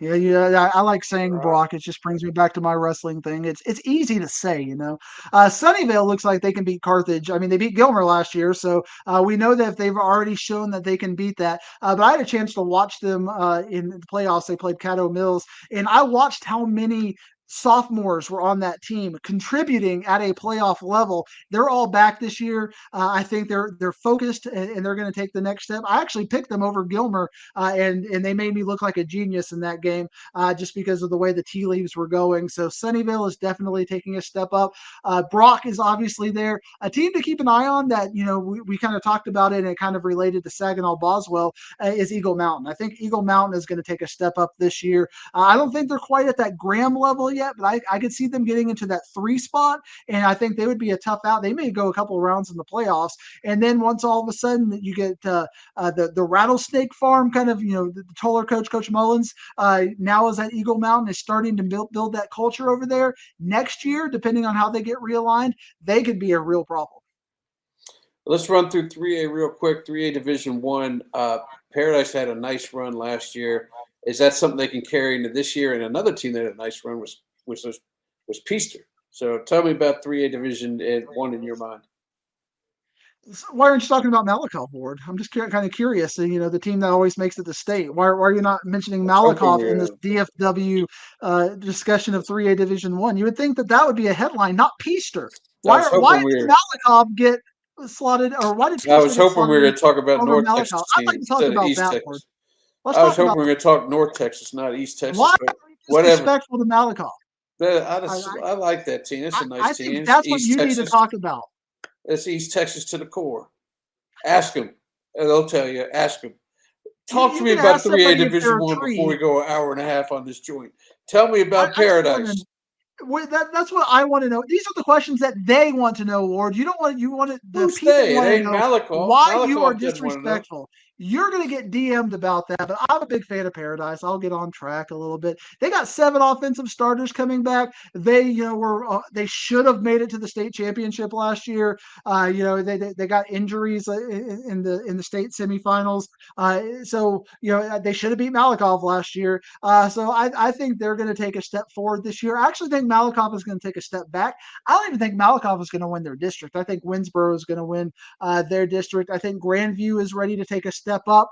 Yeah. I like saying Brock. It just brings me back to my wrestling thing. It's easy to say. Sunnyvale looks like they can beat Carthage. I mean, they beat Gilmer last year, so we know that they've already shown that they can beat that. But I had a chance to watch them in the playoffs. They played Caddo Mills, and I watched how many sophomores were on that team contributing at a playoff level. They're all back this year. I think they're focused and they're going to take the next step. I actually picked them over Gilmer, and they made me look like a genius in that game just because of the way the tea leaves were going. So Sunnyvale is definitely taking a step up. Brock is obviously there. A team to keep an eye on that we kind of talked about it and it kind of related to Saginaw Boswell is Eagle Mountain. I think Eagle Mountain is going to take a step up this year. I don't think they're quite at that Graham level yet, but I could see them getting into that 3 spot, and I think they would be a tough out. They may go a couple of rounds in the playoffs, and then once all of a sudden you get the Rattlesnake Farm kind of, the taller Coach Mullins now is at Eagle Mountain, is starting to build that culture over there. Next year, depending on how they get realigned, they could be a real problem. Let's run through 3A real quick. 3A Division One. Paradise had a nice run last year. Is that something they can carry into this year? And another team that had a nice run was Peaster. So tell me about 3A Division One in your mind. Why aren't you talking about Malakoff, Ward? I'm just kind of curious. The team that always makes it to state. Why are you not mentioning Malakoff in this DFW discussion of 3A Division One? You would think that would be a headline, not Peaster. Why did Malakoff get slotted, or why did Peaster I was hoping we were going to talk about North Malakoff? Texas I'd like to talk about East that, Texas. Ward. I was hoping we were going to talk North Texas, not East Texas. Why but are you disrespectful to Malakoff? I like that team. It's a nice team. I think that's what you need to talk about. It's East Texas to the core. Ask them, and they'll tell you. Ask them. Talk to me about 3A Division One before we go an hour and a half on this joint. Tell me about Paradise. That's what I want to know. These are the questions that they want to know, Ward. You want the Who's people they? want It to ain't know Malakoff. why Malakoff you are didn't want to know. disrespectful. You're going to get DM'd about that, but I'm a big fan of Paradise. I'll get on track a little bit. They got 7 offensive starters coming back. They, they should have made it to the state championship last year. They got injuries in the state semifinals. So they should have beat Malakoff last year. So I think they're going to take a step forward this year. I actually think Malakoff is going to take a step back. I don't even think Malakoff is going to win their district. I think Winsboro is going to win their district. I think Grandview is ready to take a step up.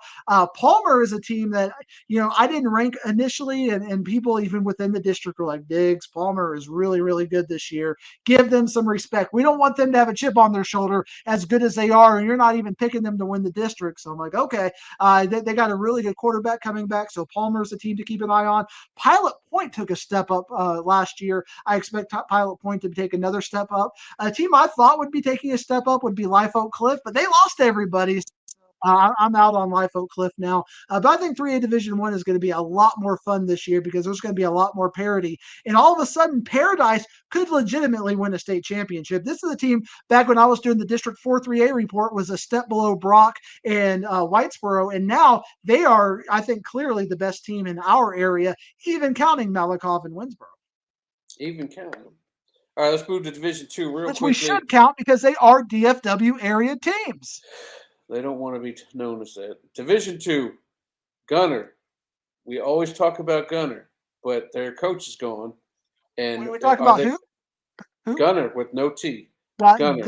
Palmer is a team that, I didn't rank initially, and people even within the district were like, Diggs, Palmer is really, really good this year. Give them some respect. We don't want them to have a chip on their shoulder as good as they are, and you're not even picking them to win the district. So I'm like, okay, they got a really good quarterback coming back, so Palmer's a team to keep an eye on. Pilot Point took a step up last year. I expect Pilot Point to take another step up. A team I thought would be taking a step up would be Life Oak Cliff, but they lost everybody. I'm out on Life Oak Cliff now. But I think 3A Division One is going to be a lot more fun this year because there's going to be a lot more parity. And all of a sudden, Paradise could legitimately win a state championship. This is a team, back when I was doing the District 4 3A report, was a step below Brock and Whitesboro. And now they are, I think, clearly the best team in our area, even counting Malakoff and Winsboro. Even counting them. All right, let's move to Division 2 real quickly. Which we should count because they are DFW area teams. They don't want to be known as that. Division 2, Gunner. We always talk about Gunner, but their coach is gone. And we talk about who? Gunner with no T. Gunner.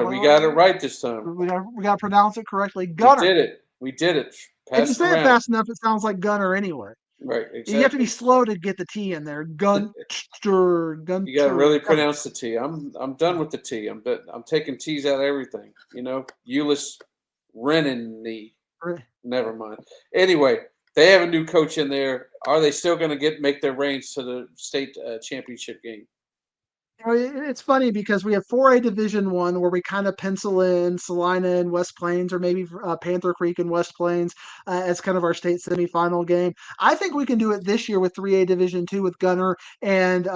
We got it right this time. We got to pronounce it correctly. Gunner. We did it. If you say it fast enough, it sounds like Gunner anyway. Right, exactly. You have to be slow to get the T in there. Gunter. You got to really pronounce the T. I'm done with the T. I'm taking T's out of everything. Ulyss Rennie. Never mind. Anyway, they have a new coach in there. Are they still going to make their reigns to the state championship game? It's funny because we have 4A Division One where we kind of pencil in Salina and West Plains, or maybe Panther Creek and West Plains as kind of our state semifinal game. I think we can do it this year with 3A Division Two with Gunner and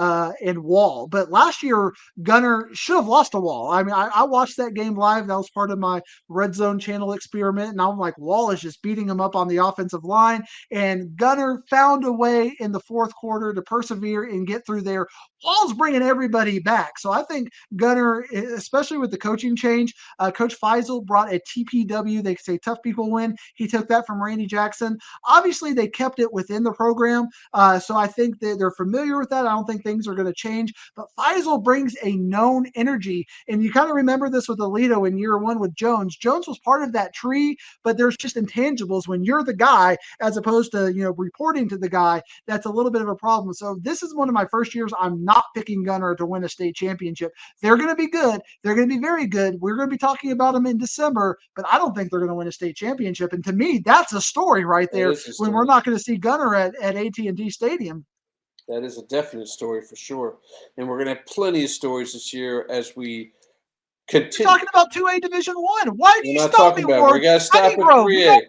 Wall. But last year, Gunner should have lost to Wall. I mean, I watched that game live. That was part of my Red Zone channel experiment, and I'm like, Wall is just beating him up on the offensive line, and Gunner found a way in the fourth quarter to persevere and get through there. Wall's bringing everybody back. So I think Gunner, especially with the coaching change, Coach Fasold brought a TPW. They say tough people win. He took that from Randy Jackson. Obviously, they kept it within the program. So I think that they're familiar with that. I don't think things are going to change. But Fasold brings a known energy. And you kind of remember this with Alito in year one with Jones. Jones was part of that tree, but there's just intangibles when you're the guy as opposed to, reporting to the guy. That's a little bit of a problem. So this is one of my first years. I'm not picking Gunner to win a state championship. They're going to be good. They're going to be very good. We're going to be talking about them in December, but I don't think they're going to win a state championship. And to me, that's a story right there when we're not going to see Gunner at AT&T Stadium. That is a definite story for sure. And we're going to have plenty of stories this year as we continue. You're talking about 2A Division 1. Why do you stop me, Ward? We got to stop at 3A.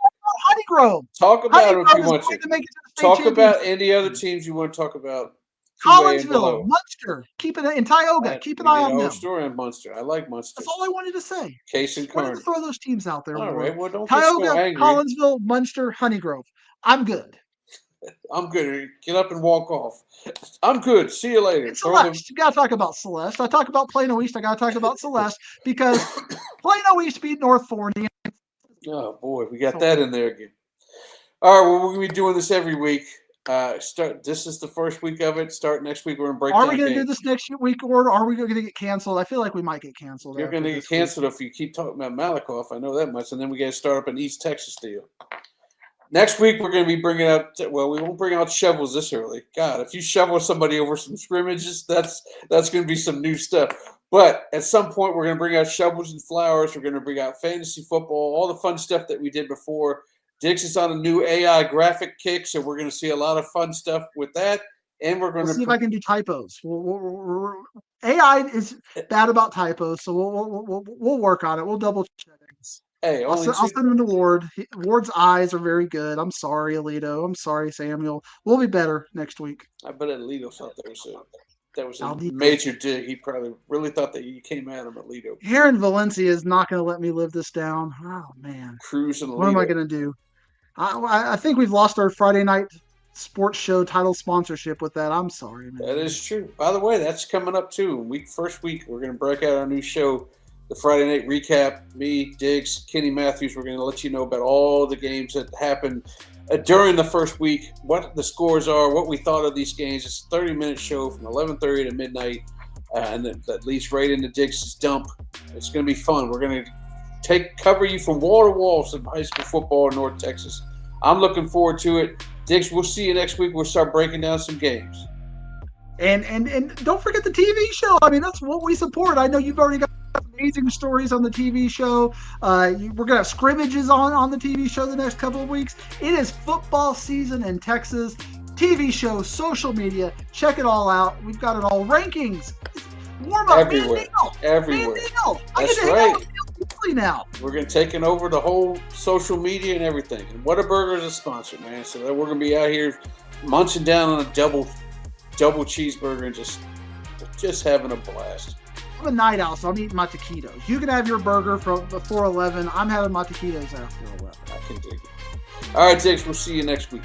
Honey Grove. Talk about Honey it if Grove you is want going to. to make it to the state Talk about championship. any other teams you want to talk about. 2A and Collinsville, below. Munster, keep it in Tioga. Keep an We eye get on our them. story on Munster. I like Munster. That's all I wanted to say. Case and Just wanted to Kearney. throw those teams out there. All Ward. right. Well, don't get so Tioga, angry. Collinsville, Munster, Honey Grove. I'm good. I'm good. Get up and walk off. I'm good. See you later. And Celeste. You got to talk about Celeste. I talk about Plano East. I got to talk about Celeste because Plano East beat North Forney. Oh, boy. We got that in there again. All right. Well, we're going to be doing this every week. This is the first week of it. Start next week. We're going to break down. Are we going to do this next week, or are we going to get canceled? I feel like we might get canceled. You're going to get canceled if you keep talking about Malakoff. I know that much. And then we got to start up an East Texas deal. Next week, we're going to be bringing out, well, we won't bring out shovels this early. God, if you shovel somebody over some scrimmages, that's going to be some new stuff. But at some point, we're going to bring out shovels and flowers. We're going to bring out fantasy football, all the fun stuff that we did before. Diggs is on a new AI graphic kick, so we're going to see a lot of fun stuff with that. And we're going to see if I can do typos. AI is bad about typos, so we'll work on it. We'll double check this. Hey, I'll send them to Ward. Ward's eyes are very good. I'm sorry, Alito. I'm sorry, Samuel. We'll be better next week. I bet Alito thought that was a major dig. He probably really thought that you came at him, Alito. Aaron Valencia is not going to let me live this down. Oh, man. Cruz and Alito. What am I going to do? I think we've lost our Friday night sports show title sponsorship with that. I'm sorry, man. That is true. By the way, that's coming up too. First week, we're going to break out our new show, the Friday Night Recap. Me, Diggs, Kenny Matthews. We're going to let you know about all the games that happened during the first week, what the scores are, what we thought of these games. It's a 30-minute show from 11:30 to midnight, and that leads right into Diggs' dump. It's going to be fun. We're going to cover you from wall to wall some high school football in North Texas. I'm looking forward to it. Diggs, we'll see you next week. We'll start breaking down some games. And don't forget the TV show. I mean, that's what we support. I know you've already got amazing stories on the TV show. We're going to have scrimmages on the TV show the next couple of weeks. It is football season in Texas. TV show, social media, check it all out. We've got it all. Rankings, warm up, everywhere. Everywhere. That's right. Now we're going to take over the whole social media and everything. And Whataburger is a sponsor, man. So we're going to be out here munching down on a double cheeseburger and just having a blast. I'm a night owl, so I'm eating my taquitos. You can have your burger from before 11. I'm having my taquitos after 11. I can dig it. All right, Diggs, we'll see you next week.